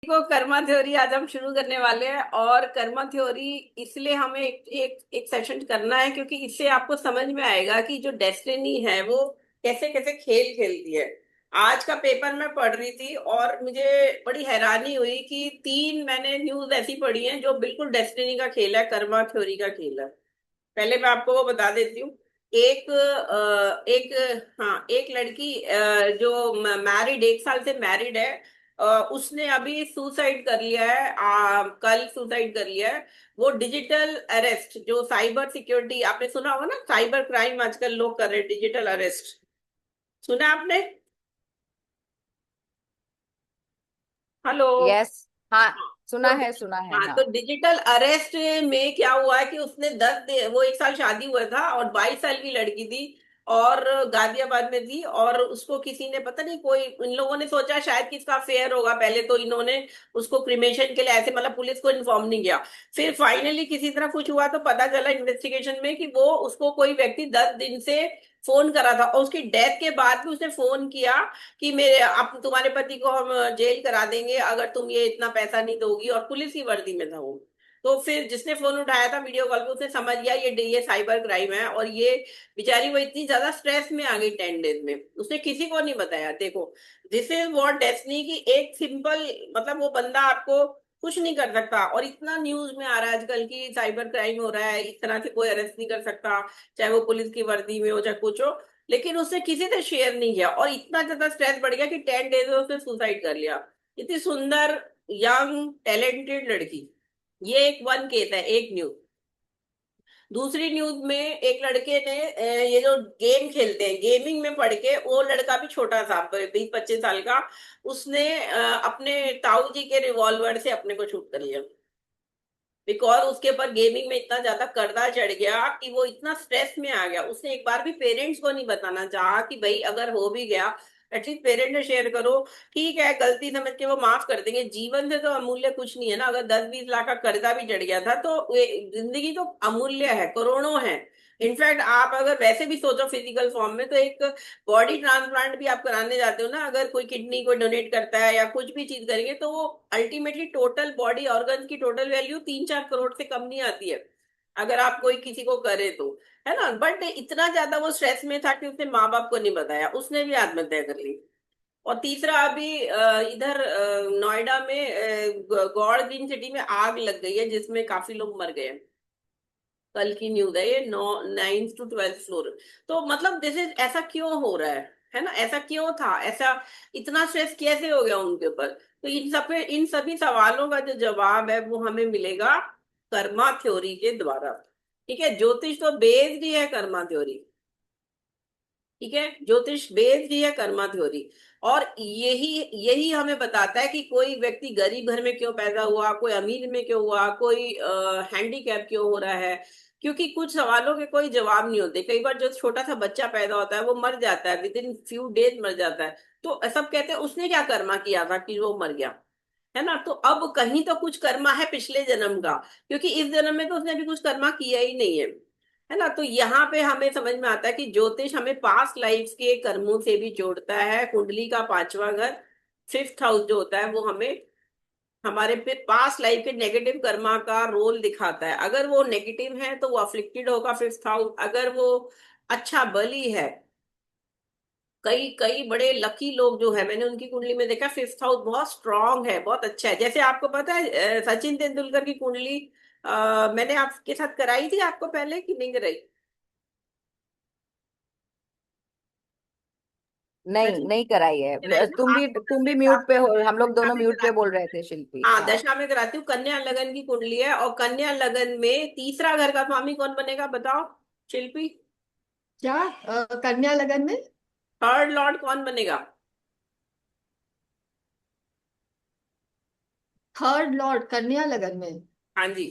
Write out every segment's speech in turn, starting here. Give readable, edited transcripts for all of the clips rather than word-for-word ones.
को कर्मा थ्योरी आज हम शुरू करने वाले हैं। और कर्मा थ्योरी इसलिए हमें एक सेशन करना है क्योंकि इससे आपको समझ में आएगा कि जो डेस्टिनी है वो कैसे कैसे खेल खेलती है। आज का पेपर मैं पढ़ रही थी और मुझे बड़ी हैरानी हुई कि तीन मैंने न्यूज ऐसी पढ़ी हैं जो बिल्कुल डेस्टिनी का खेल है, कर्मा थ्योरी का खेल है। पहले मैं आपको वो बता देती हूँ। एक लड़की जो मैरिड, 1 साल से मैरिड है। उसने अभी सुसाइड कर लिया है, कल सुसाइड कर लिया है। वो डिजिटल अरेस्ट, जो साइबर सिक्योरिटी आपने सुना होगा ना, साइबर क्राइम आजकल लोग कर रहे हैं, डिजिटल अरेस्ट। सुना आपने? हेलो। यस। हाँ, तो सुना है, हाँ, हाँ। तो डिजिटल अरेस्ट में क्या हुआ है कि उसने वो 1 साल शादी हुआ था और 22 साल की लड़की थी। और गाजियाबाद में थी और उसको किसी ने, पता नहीं, कोई, इन लोगों ने सोचा शायद किसका अफेयर होगा। पहले तो इन्होंने उसको क्रिमेशन के लिए ऐसे, मतलब पुलिस को इन्फॉर्म नहीं किया। फिर फाइनली किसी तरह कुछ हुआ तो पता चला इन्वेस्टिगेशन में कि वो, उसको कोई व्यक्ति 10 दिन से फोन करा था और उसकी डेथ के बाद भी उसने फोन किया कि मेरे, आप, तुम्हारे पति को हम जेल करा देंगे अगर तुम ये इतना पैसा नहीं दोगी। और पुलिस की वर्दी में था वो। तो फिर जिसने फोन उठाया था वीडियो कॉल पे, उसने समझ गया ये साइबर क्राइम है। और ये बेचारी वो इतनी ज्यादा स्ट्रेस में आ गई 10 डेज में, उसने किसी को नहीं बताया। देखो, दिस इज व्हाट डेस्टिनी की एक सिंपल, मतलब वो बंदा आपको कुछ नहीं कर सकता। और इतना न्यूज में आ रहा है आजकल की साइबर क्राइम हो रहा है, इस तरह से कोई अरेस्ट नहीं कर सकता, चाहे वो पुलिस की वर्दी में हो चाहे कुछ हो। लेकिन उसने किसी से शेयर नहीं किया और इतना ज्यादा स्ट्रेस बढ़ गया कि 10 डेज में उसने सुसाइड कर लिया। इतनी सुंदर, यंग, टैलेंटेड लड़की। ये एक वन केस है, एक न्यूज। दूसरी न्यूज में एक लड़के ने ये जो गेम खेलते हैं, गेमिंग में पढ़ के, वो लड़का भी छोटा था, 20-25 साल का। उसने अपने ताऊ जी के रिवॉल्वर से अपने को शूट कर लिया। बिकॉज उसके ऊपर गेमिंग में इतना ज्यादा कर्जा चढ़ गया कि वो इतना स्ट्रेस में आ गया। उसने एक बार भी पेरेंट्स को नहीं बताना चाहा कि भाई अगर हो भी गया, एटलीस्ट पेरेंट्स से शेयर करो। ठीक है, गलती समझ के वो माफ कर देंगे, जीवन से तो अमूल्य कुछ नहीं है ना। अगर 10-20 लाख का कर्जा भी चढ़ गया था तो जिंदगी तो अमूल्य है, करोड़ों है। इनफैक्ट आप अगर वैसे भी सोचो फिजिकल फॉर्म में, तो एक बॉडी ट्रांसप्लांट भी आप कराने जाते हो ना, अगर कोई किडनी को डोनेट करता है या कुछ भी चीज करेंगे, तो वो अल्टीमेटली टोटल बॉडी ऑर्गन की टोटल वैल्यू 3-4 करोड़ से कम नहीं आती है, अगर आप कोई किसी को करे तो। है ना? बट इतना ज्यादा वो स्ट्रेस में था कि उसने माँ बाप को नहीं बताया, उसने भी आत्महत्या कर ली। और तीसरा अभी इधर नोएडा में गौड़ ग्रीन सिटी में आग लग गई है जिसमें काफी लोग मर गए हैं। कल की न्यूज है ये, 9th to 12th फ्लोर। तो मतलब दिस इज, ऐसा क्यों हो रहा है ना? ऐसा क्यों था, ऐसा इतना स्ट्रेस कैसे हो गया उनके ऊपर? तो इन सभी सवालों का जो जवाब है वो हमें मिलेगा कर्मा थ्योरी के द्वारा। ठीक है, ज्योतिष तो बेस्ड ही है कर्मा थ्योरी। ठीक है, ज्योतिष बेस्ड ही है कर्मा थ्योरी। और यही यही हमें बताता है कि कोई व्यक्ति गरीब घर में क्यों पैदा हुआ, कोई अमीर में क्यों हुआ, कोई हैंडीकैप क्यों हो रहा है। क्योंकि कुछ सवालों के कोई जवाब नहीं होते। कई बार जो छोटा सा बच्चा पैदा होता है वो मर जाता है, विद इन फ्यू डेज मर जाता है। तो सब कहते हैं उसने क्या कर्मा किया था कि वो मर गया। है ना? तो अब कहीं तो कुछ कर्मा है पिछले जन्म का, क्योंकि इस जन्म में तो उसने अभी कुछ कर्मा किया ही नहीं है। है ना? तो यहाँ पे हमें समझ में आता है कि ज्योतिष हमें पास्ट लाइफ के कर्मों से भी जोड़ता है। कुंडली का 5वां घर, 5th हाउस जो होता है, वो हमें हमारे पे पास्ट लाइफ के नेगेटिव कर्मा का रोल दिखाता है। अगर वो नेगेटिव है तो वो अफ्लिक्टेड होगा 5th हाउस। अगर वो अच्छा, बली है, कई कई बड़े लकी लोग जो है, मैंने उनकी कुंडली में देखा 5th हाउस बहुत स्ट्रांग है, बहुत अच्छा है। जैसे आपको पता है सचिन तेंदुलकर की कुंडली मैंने आपके साथ कराई थी, आपको पहले कि नहीं कराई? नहीं, सचिन नहीं कराई है। कराई ना, आपको मैं तुम भी फिर म्यूट पे हो, हम लोग दशा दोनों में म्यूट पे कराती बोल हूँ। रहे थे, शिल्पी। हाँ, हाँ। दशा में कराती हूँ। कन्या लगन की कुंडली है और कन्या लगन में तीसरा घर का स्वामी कौन बनेगा, बताओ शिल्पी? क्या कन्या लगन में? थर्ड लॉर्ड कौन बनेगा? थर्ड लॉर्ड कन्या लगन में? हाँ जी।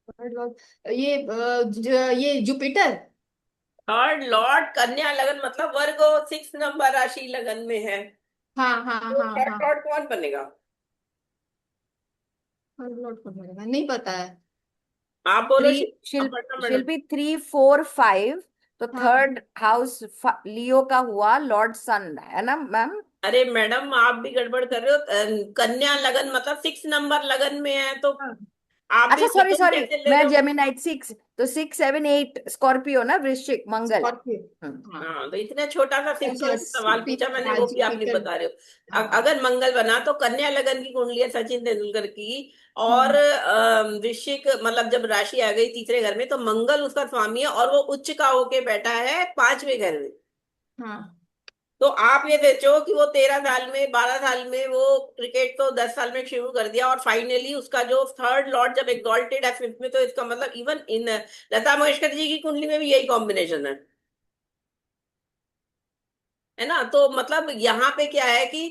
थर्ड लॉर्ड, ये जुपिटर। थर्ड लॉर्ड कन्या लगन मतलब वर्गो, 6 नंबर राशि लगन में है। हाँ हाँ तो हाँ हाँ। थर्ड लॉर्ड कौन बनेगा? थर्ड लॉर्ड कौन बनेगा, नहीं पता है। आप बोलो थ्री अपर्णा मैडम। शिल्पी 3, 4, 5। तो हाँ थर्ड हाउस लियो का हुआ, लॉर्ड सन है ना मैम? अरे मैडम आप भी गड़बड़ कर रहे हो। कन्या लगन मतलब 6 नंबर लगन में है, तो हाँ। आप भी अच्छा, सॉरी मिथुन सॉरी, कैसे ले रहे मैं हो? जेमिनाइट 6, तो 6 7 8 स्कॉर्पियो ना, वृश्चिक, मंगल। हम्म। स्कॉर्पियो। हाँ। हाँ, तो इतना छोटा सा सिंपल अच्छा सवाल पूछा मैंने, हाँ वो भी आप नहीं जुपिटर। बता रहे हो। हाँ। अगर मंगल बना तो कन्या लगन की कुंडली है सचिन तेंदुलकर की। और हम्म। वृश्चिक मतलब जब राशि आ गई तीसरे घर में, तो मंगल उसका स्वामी है और वो उच्च का होके बैठा है 5वें घर में। हाँ। तो आप ये सोचो कि वो 13 साल में, 12 साल में वो क्रिकेट तो 10 साल में शुरू कर दिया, और फाइनली उसका जो थर्ड लॉर्ड जब एग्जॉल्टेड है 5th में, तो इसका मतलब इवन इन लता मंगेशकर जी की कुंडली में भी यही कॉम्बिनेशन है ना। तो मतलब यहाँ पे क्या है कि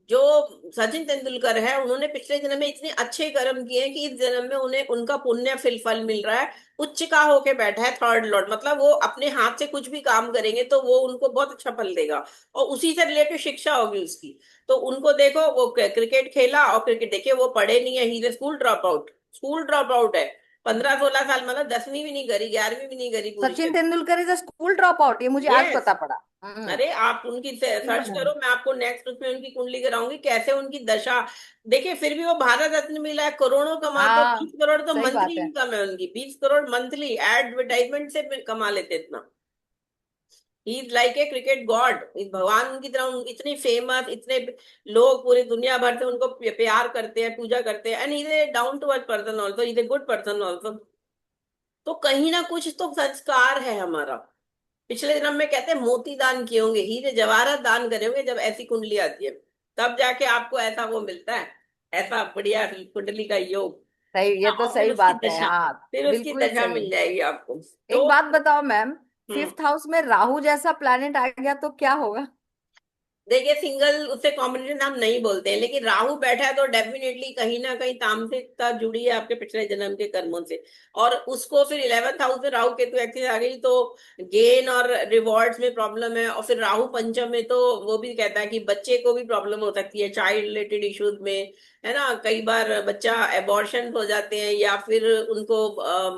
जो सचिन तेंदुलकर है, उन्होंने पिछले जन्म में इतने अच्छे कर्म किए हैं कि इस जन्म में उन्हें उनका पुण्य फिल फल मिल रहा है। उच्च का होके बैठा है थर्ड लॉर्ड, मतलब वो अपने हाथ से कुछ भी काम करेंगे तो वो उनको बहुत अच्छा फल देगा। और उसी से रिलेटेड शिक्षा होगी उसकी। तो उनको देखो, वो क्रिकेट खेला, और क्रिकेट देखिए वो पढ़े नहीं है, ही school drop out, school drop out है। 15 16 साल, मतलब 10वीं भी नहीं करी, 11वीं भी नहीं करी पूरी। Sachin Tendulkar is a school drop out, ये मुझे आज यस। पता पड़ा। अरे आप उनकी नहीं सर्च पता है। करो, मैं आपको नेक्स्ट उसमें उनकी कुंडली कराऊंगी कैसे उनकी दशा। देखिए फिर भी वो भारत रत्न मिला है, करोड़ों कमाते हैं, हाँ, 20 करोड़ तो सही मंथली बात है। इनकम है उनकी, 20 करोड़ मंथली एडवर्टाइजमेंट से कमा लेते इतना। He is like a cricket God, भगवान उनकी तरह, इतनी फेमस, इतने लोग पूरी दुनिया भर से उनको प्यार करते हैं, पूजा करते हैं, and is a down to earth person also, is a good person also. तो कहीं ना कुछ तो संस्कार है हमारा। पिछले जन्म में कहते हैं मोती दान किए होंगे, हीरे जवाहरात दान करे होंगे, जब ऐसी कुंडली आती है तब जाके आपको ऐसा वो मिलता है, ऐसा बढ़िया कुंडली का योग। सही, ये हाँ, तो और सही बात है, हाँ। फिर उसकी बिल्कुल दशा सही। मिल जाएगी आपको। एक तो बात बताओ मैम, हम्म 5th हाउस में राहु जैसा प्लैनेट आ गया तो क्या होगा? देखिए, सिंगल उससे कॉम्बिनेशन हम नहीं बोलते हैं, लेकिन राहु बैठा है तो डेफिनेटली कहीं ना कहीं तामसिकता जुड़ी है आपके पिछले जन्म के कर्मों से। और उसको फिर 11th हाउस में राहु केतु एक्सिस आ गई, तो गेन और रिवॉर्ड्स में प्रॉब्लम है। और फिर राहु पंचम में तो वो भी कहता है कि बच्चे को भी प्रॉब्लम हो सकती है चाइल्ड रिलेटेड इश्यूज में, है ना। कई बार बच्चा एबॉर्शन हो जाते हैं, या फिर उनको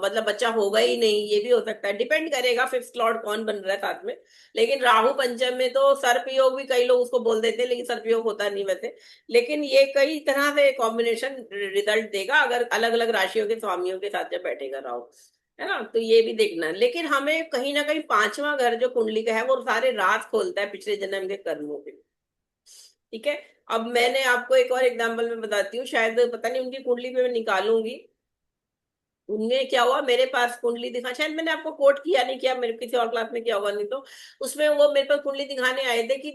मतलब बच्चा होगा ही नहीं, ये भी हो सकता है, डिपेंड करेगा 5th लॉर्ड कौन बन रहा है साथ में। लेकिन राहु पंचम में तो सर्पयोग भी कई लोग उसको बोल देते हैं, लेकिन सर्पयोग होता नहीं वैसे। लेकिन ये कई तरह से कॉम्बिनेशन रिजल्ट देगा अगर अलग अलग राशियों के स्वामियों के साथ जब बैठेगा राहु, है ना। तो ये भी देखना है। लेकिन हमें कहीं ना कहीं 5वां घर जो कुंडली का है वो सारे राज खोलता है पिछले जन्म के कर्मों के। ठीक है। अब मैंने आपको एक और एग्जांपल में बताती हूँ, शायद पता नहीं उनकी कुंडली पे मैं निकालूंगी। उनमें क्या हुआ, मेरे पास कुंडली दिखा, शायद मैंने आपको कोट किया नहीं किया, मेरे किसी और क्लास में किया होगा, नहीं तो उसमें वो मेरे पास कुंडली दिखाने आए थे कि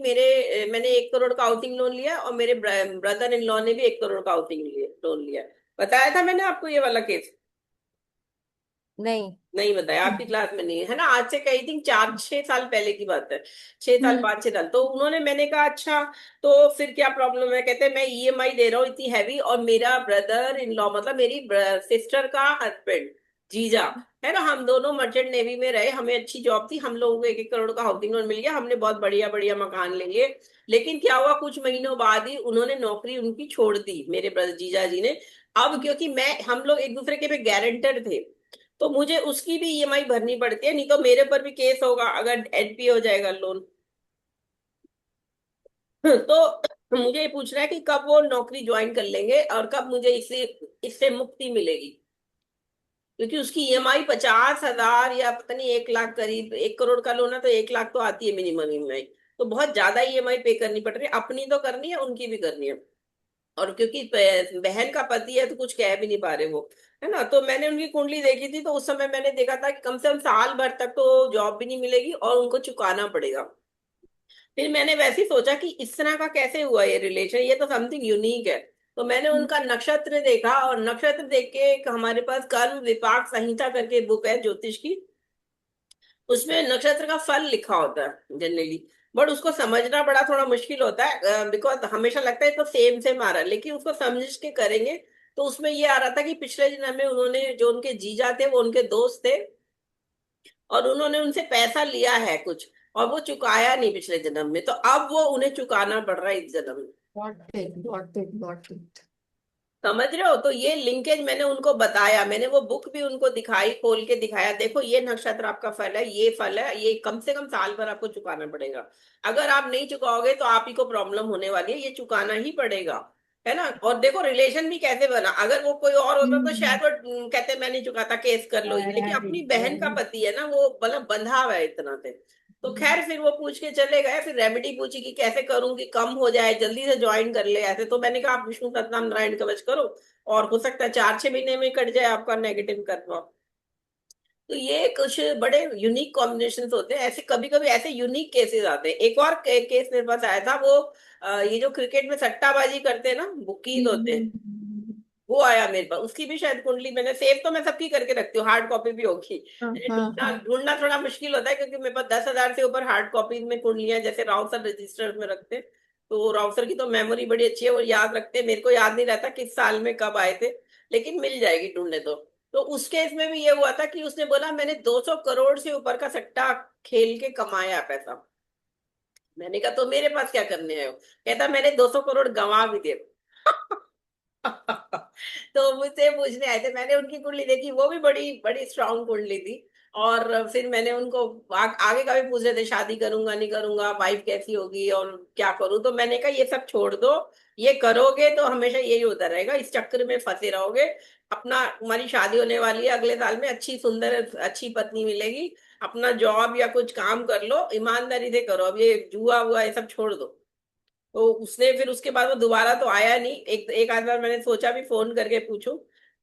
मैंने 1 करोड़ का हाउसिंग लोन लिया, और मेरे ब्रदर इन लॉ ने भी 1 करोड़ का हाउसिंग लोन लिया। बताया था मैंने आपको ये वाला केस? नहीं। नहीं बताया, आपकी क्लास में नहीं है ना। आज से कई थिंक 4 6 साल पहले की बात है, 6 साल हम्म। 5 6 साल। तो उन्होंने, मैंने कहा अच्छा, तो फिर क्या प्रॉब्लम है? कहते हैं मैं ईएमआई दे रहा हूँ इतनी हैवी, और मेरा ब्रदर इन लॉ मतलब मेरी सिस्टर का हस्बैंड, जीजा, है ना, हम दोनों मर्चेंट नेवी में रहे, हमें अच्छी जॉब थी, हम लोगों को 1 1 करोड़ का हाउसिंग लोन मिल गया, हमने बहुत बढ़िया बढ़िया मकान ले लिए। लेकिन क्या हुआ, कुछ महीनों बाद ही उन्होंने नौकरी उनकी छोड़ दी, मेरे ब्रदर जीजा जी ने। अब क्योंकि मैं, हम लोग एक दूसरे के पे गारंटर थे, तो मुझे उसकी भी ईएमआई भरनी पड़ती है, नहीं तो मेरे पर भी केस होगा अगर एनपीए हो जाएगा लोन। तो मुझे ये पूछना है कि कब वो नौकरी ज्वाइन कर लेंगे और कब मुझे इससे इससे मुक्ति मिलेगी। क्योंकि उसकी ईएमआई 50,000 या पता नहीं 1 लाख करीब, 1 करोड़ का लोन है तो 1 लाख तो आती है मिनिमम ईएमआई। तो बहुत ज्यादा ईएमआई पे करनी पड़ रही है, अपनी तो करनी है, उनकी भी करनी है। और क्योंकि बहन का पति है तो कुछ कह भी नहीं पा रहे वो, है ना। तो मैंने उनकी कुंडली देखी थी, तो उस समय मैंने देखा था कि कम से कम साल भर तक तो जॉब भी नहीं मिलेगी और उनको चुकाना पड़ेगा। फिर मैंने वैसे ही सोचा कि इस तरह का कैसे हुआ ये रिलेशन, ये तो समथिंग यूनिक है। तो मैंने उनका नक्षत्र देखा, और नक्षत्र देख के एक हमारे पास कर्म विपाक संहिता करके बुक है ज्योतिष की, उसमें नक्षत्र का फल लिखा होता है जनरली। बट उसको समझना बड़ा थोड़ा मुश्किल होता है, बिकॉज हमेशा लगता है तो सेम सेम आ रहा है, लेकिन उसको समझ के करेंगे। तो उसमें ये आ रहा था कि पिछले जन्म में उन्होंने, जो उनके जीजा थे वो उनके दोस्त थे, और उन्होंने उनसे पैसा लिया है कुछ, और वो चुकाया नहीं पिछले जन्म में, तो अब वो उन्हें चुकाना पड़ रहा है इस जन्म में। Got it, got it, got it. समझ रहे हो? तो ये लिंकेज मैंने उनको बताया, मैंने वो बुक भी उनको दिखाई, खोल के दिखाया, देखो ये नक्षत्र आपका फल है, ये फल है, ये कम से कम साल भर आपको चुकाना पड़ेगा। अगर आप नहीं चुकाओगे तो आप ही को प्रॉब्लम होने वाली है, ये चुकाना ही पड़ेगा, है ना। और देखो रिलेशन भी कैसे बना, अगर वो कोई और होता तो हम्म। शायद वो कहते मैं नहीं चुकाता, केस कर लो ये, लेकिन अपनी बहन का पति है ना, वो मतलब बंधा हुआ है इतना से। तो खैर फिर वो पूछ के चले गए, फिर रेमेडी पूछी कि कैसे करूं कि कम हो जाए, जल्दी से ज्वाइन कर ले ऐसे। तो मैंने कहा आप विष्णु सतनाम नारायण कवच करो, और हो सकता है 4-6 महीने में कट जाए आपका नेगेटिव कर्मा। तो ये कुछ बड़े यूनिक कॉम्बिनेशन होते हैं ऐसे, कभी कभी ऐसे यूनिक केसेस आते हैं। एक और केस मेरे पास आया था, वो ये जो क्रिकेट में सट्टाबाजी करते हैं ना, बुकीज होते हैं, वो आया मेरे पास। उसकी भी शायद कुंडली मैंने सेव, तो मैं सबकी करके रखती हूँ, हार्ड कॉपी भी होगी। हाँ हाँ ढूंढना हाँ। ढूंढना थोड़ा मुश्किल होता है, क्योंकि मेरे पास 10,000 से ऊपर हार्ड कॉपीज में कुंडलियां, जैसे राव सर रजिस्टर्स में रखते हैं। तो राव सर की तो मेमोरी बड़ी अच्छी है, वो याद रखते हैं। मेरे को याद नहीं रहता किस साल में कब आए थे, लेकिन मिल जाएगी ढूंढने तो उस केस में भी ये हुआ था कि उसने बोला मैंने 200 करोड़ से ऊपर का सट्टा खेल के कमाया पैसा। मैंने कहा तो मेरे पास क्या करने आए हो? कहता मैंने 200 करोड़ गंवा भी दिए। तो मुझसे पूछने आए थे, मैंने उनकी कुंडली देखी, वो भी बड़ी बड़ी स्ट्रांग कुंडली थी। और फिर मैंने उनको आगे का भी पूछ रहे थे, शादी करूंगा नहीं करूंगा, वाइफ कैसी होगी और क्या करूं। तो मैंने कहा ये सब छोड़ दो, ये करोगे तो हमेशा यही होता रहेगा, इस चक्कर में फंसे रहोगे। अपना, तुम्हारी शादी होने वाली है अगले साल में, अच्छी सुंदर अच्छी पत्नी मिलेगी, अपना जॉब या कुछ काम कर लो, ईमानदारी से करो, अब ये जुआ हुआ ये सब छोड़ दो। तो उसने फिर उसके बाद वो दोबारा तो आया नहीं, एक एक आध बार मैंने सोचा भी फोन करके पूछूं।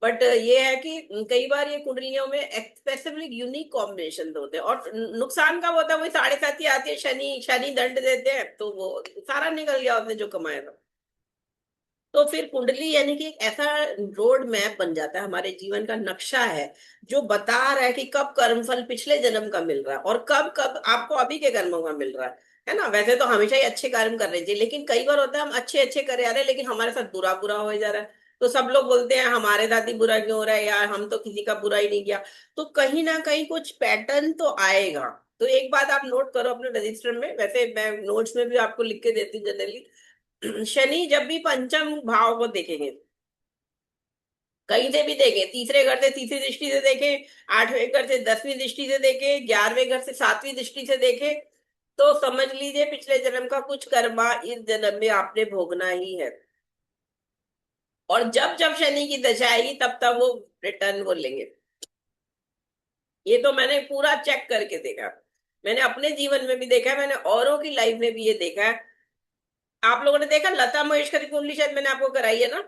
बट ये है कि कई बार ये कुंडलियों में स्पेसिफिक यूनिक कॉम्बिनेशन होते हैं, और नुकसान कब होता है, वही 7.5 आती है, शनि शनि दंड देते हैं, तो वो सारा निकल गया उसने जो कमाया था। तो फिर कुंडली यानी कि एक ऐसा रोड मैप बन जाता है, हमारे जीवन का नक्शा है, जो बता रहा है कि कब कर्मफल पिछले जन्म का मिल रहा है, और कब कब आपको अभी के कर्मों का मिल रहा है ना। वैसे तो हमेशा ही अच्छे कर्म कर रहे थे, लेकिन कई बार होता है हम अच्छे अच्छे करे आ रहे हैं, लेकिन हमारे साथ बुरा बुरा हो जा रहा है। तो सब लोग बोलते हैं हमारे साथ ही बुरा क्यों हो रहा है यार, हम तो किसी का बुरा ही नहीं किया। तो कहीं ना कहीं कुछ पैटर्न तो आएगा। तो एक बात आप नोट करो अपने रजिस्टर में, वैसे मैं नोट्स में भी आपको लिख के देती हूँ जनरली। शनि जब भी पंचम भाव को देखेंगे, कहीं से भी देखें, तीसरे घर से तीसरी दृष्टि से देखें, 8वें घर से 10वीं दृष्टि से देखें, 11वें घर से 7वीं दृष्टि से देखें, तो समझ लीजिए पिछले जन्म का कुछ कर्मा इस जन्म में आपने भोगना ही है। और जब जब शनि की दशा आएगी तब तब वो रिटर्न वो लेंगे। ये तो मैंने पूरा चेक करके देखा, मैंने अपने जीवन में भी देखा है, मैंने औरों की लाइफ में भी ये देखा है। आप लोगों ने देखा लता मंगेशकर की कुंडली, शायद मैंने आपको कराई है ना।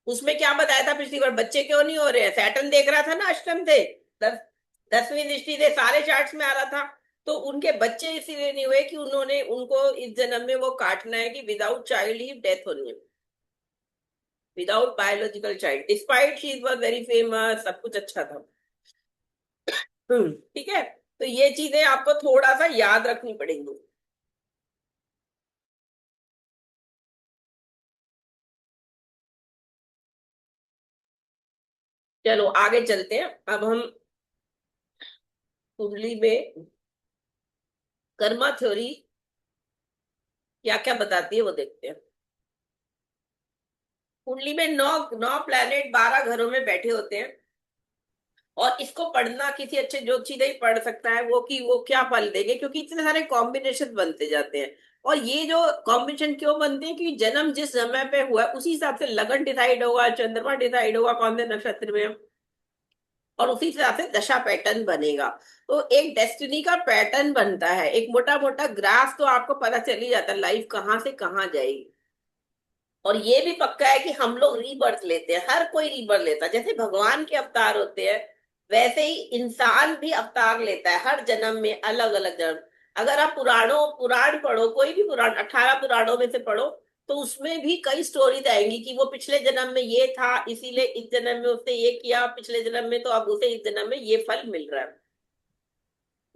उसमें क्या बताया था पिछली बार, बच्चे क्यों नहीं हो रहे हैं, सैटर्न देख रहा था ना अष्टम से, 10वीं दृष्टि से सारे चार्ट्स में आ रहा था। तो उनके बच्चे इसीलिए नहीं हुए कि उन्होंने उनको इस जन्म में वो काटना है कि विदाउट चाइल्ड ही डेथ होनी है, without biological child, despite she was very famous, सब कुछ अच्छा था। ठीक है। तो ये चीजें आपको थोड़ा सा याद रखनी पड़ेंगी। चलो आगे चलते हैं, अब हम कुंडली में कर्मा थ्योरी क्या क्या बताती है वो देखते हैं। कुंडली में 9 9 प्लैनेट 12 घरों में बैठे होते हैं, और इसको पढ़ना किसी अच्छे ज्योतिषी ही पढ़ सकता है, वो कि वो क्या फल देंगे, क्योंकि इतने सारे कॉम्बिनेशन बनते जाते हैं। और ये जो कॉम्बिनेशन क्यों बनते हैं, कि जन्म जिस समय पे हुआ है उसी हिसाब से लगन डिसाइड होगा, चंद्रमा डिसाइड होगा कौन से नक्षत्र में, और उसी हिसाब से दशा पैटर्न बनेगा। तो एक डेस्टिनी का पैटर्न बनता है, एक मोटा मोटा ग्राफ तो आपको पता चल ही जाता है लाइफ कहाँ से कहाँ जाएगी। और ये भी पक्का है कि हम लोग रीबर्थ लेते हैं, हर कोई रीबर्थ लेता है, जैसे भगवान के अवतार होते हैं वैसे ही इंसान भी अवतार लेता है हर जन्म में, अलग अलग जन्म। अगर आप पुराण पढ़ो, कोई भी पुराण 18 पुराणों में से पढ़ो, तो उसमें भी कई स्टोरीज आएंगी कि वो पिछले जन्म में ये था, इसीलिए इस जन्म में उसने ये किया, पिछले जन्म में, तो अब उसे इस जन्म में ये फल मिल रहा है।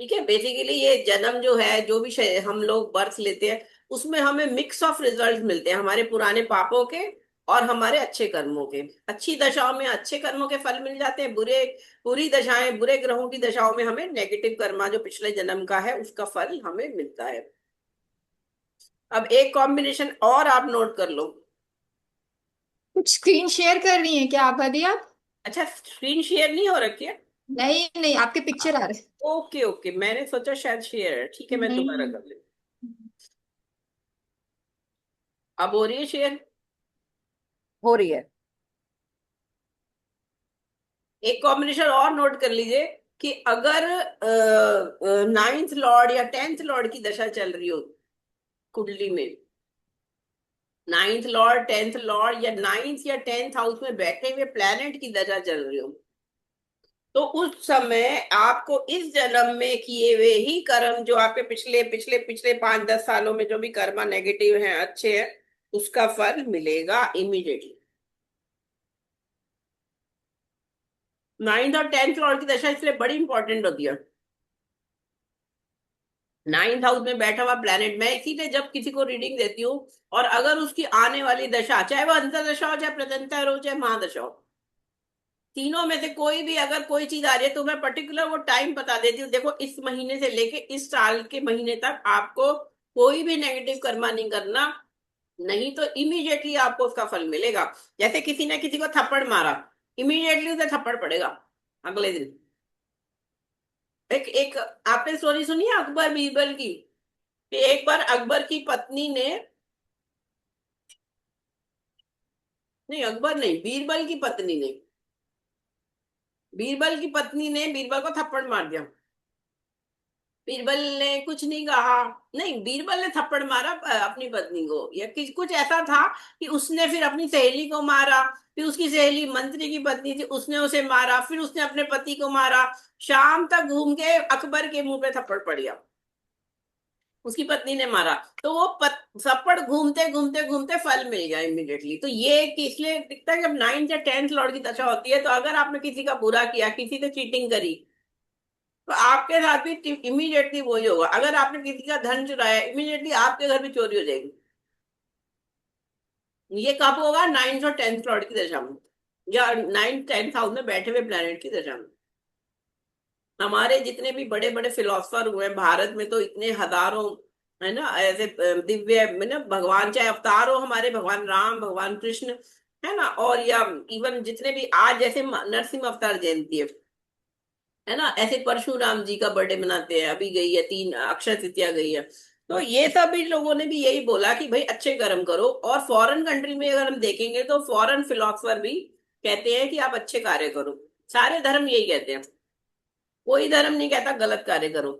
ठीक है, बेसिकली ये जन्म जो है, जो भी हम लोग बर्थ लेते हैं, उसमें हमें मिक्स ऑफ रिजल्ट मिलते हैं, हमारे पुराने पापों के और हमारे अच्छे कर्मों के। अच्छी दशाओं में अच्छे कर्मों के फल मिल जाते हैं, बुरी दशाएं, बुरे ग्रहों की दशाओं में हमें नेगेटिव कर्मा जो पिछले जन्म का है उसका फल हमें मिलता है। अब एक कॉम्बिनेशन और आप नोट कर लो। कुछ स्क्रीन शेयर कर रही है क्या आप, हदिया? अच्छा, स्क्रीन शेयर नहीं हो रखी है? नहीं नहीं, आपके पिक्चर आ रहे ओके ओके, मैंने सोचा शायद शेयर है। ठीक है, मैं दोबारा नहीं। कर लेती हूँ। अब हो रही है शेयर? हो रही है। एक कॉम्बिनेशन और नोट कर लीजिए कि अगर नाइन्थ लॉर्ड या टेंथ लॉर्ड की दशा चल रही हो कुंडली में, नाइन्थ लॉर्ड, टेंथ लॉर्ड, या नाइन्थ या टेंथ हाउस में बैठे हुए प्लैनेट की दशा चल रही हो, तो उस समय आपको इस जन्म में किए हुए ही कर्म, जो आपके पिछले पिछले पिछले 5-10 सालों में जो भी कर्मा नेगेटिव हैं अच्छे हैं, उसका फल मिलेगा इमीडिएटली। नाइन्थ और टेंथ लॉर्ड की दशा इसलिए बड़ी इंपॉर्टेंट होती है। नाइन्थ हाउस में बैठा हुआ प्लेनेट, मैं इसीलिए जब किसी को रीडिंग देती हूँ और अगर उसकी आने वाली दशा, चाहे वो अंतरदशा हो, चाहे प्रत्यंतर हो, चाहे महादशा हो, तीनों में से कोई भी अगर कोई चीज आ रही है तो मैं पर्टिकुलर वो टाइम बता देती हूँ, देखो इस महीने से लेके इस साल के महीने तक आपको कोई भी नेगेटिव कर्मा नहीं करना, नहीं तो इमीडिएटली आपको उसका फल मिलेगा। जैसे किसी ने किसी को थप्पड़ मारा, इमीडिएटली उसे थप्पड़ पड़ेगा अगले दिन। एक एक आपने स्टोरी सुनी है अकबर बीरबल की, कि एक बार अकबर की पत्नी ने, नहीं अकबर नहीं, बीरबल की पत्नी ने, बीरबल की पत्नी ने बीरबल को थप्पड़ मार दिया। बीरबल ने कुछ नहीं कहा, नहीं बीरबल ने थप्पड़ मारा अपनी पत्नी को, या कुछ ऐसा था कि उसने फिर अपनी सहेली को मारा, फिर उसकी सहेली मंत्री की पत्नी थी, उसने उसे मारा, फिर उसने अपने पति को मारा। शाम तक घूम के अकबर के मुंह पे थप्पड़ पड़ गया, उसकी पत्नी ने मारा। तो वो थप्पड़ घूमते घूमते घूमते फल मिल गया इमीडिएटली। तो ये इसलिए दिखता है जब नाइन्थ या टेंथ लॉर्ड की दशा होती है, तो अगर आपने किसी का बुरा किया, किसी से चीटिंग करी, तो आपके साथ भी इमीडिएटली वही होगा। अगर आपने किसी का धन चुराया, इमीडिएटली आपके घर में चोरी हो जाएगी। ये कब होगा? नाइन्थ और टेंथ लॉर्ड की दशा में, या नाइन्थ टेंथ हाउस में बैठे हुए प्लेनेट की दशा में। हमारे जितने भी बड़े बड़े फिलोसफर हुए हैं भारत में, तो इतने हजारों, है ना, ऐसे दिव्य है ना भगवान, चाहे अवतार हो हमारे, भगवान राम, भगवान कृष्ण, है ना, और या इवन जितने भी आज जैसे नरसिंह अवतार जयंती है ना, ऐसे परशुराम जी का बर्थडे मनाते हैं, अभी गई है, 3 अक्षय तृतीया गई है। तो ये सभी लोगों ने भी यही बोला कि भाई अच्छे कर्म करो। और फॉरेन कंट्री में अगर हम देखेंगे तो फॉरेन फिलोसफर भी कहते हैं कि आप अच्छे कार्य करो। सारे धर्म यही कहते हैं, कोई धर्म नहीं कहता गलत कार्य करो।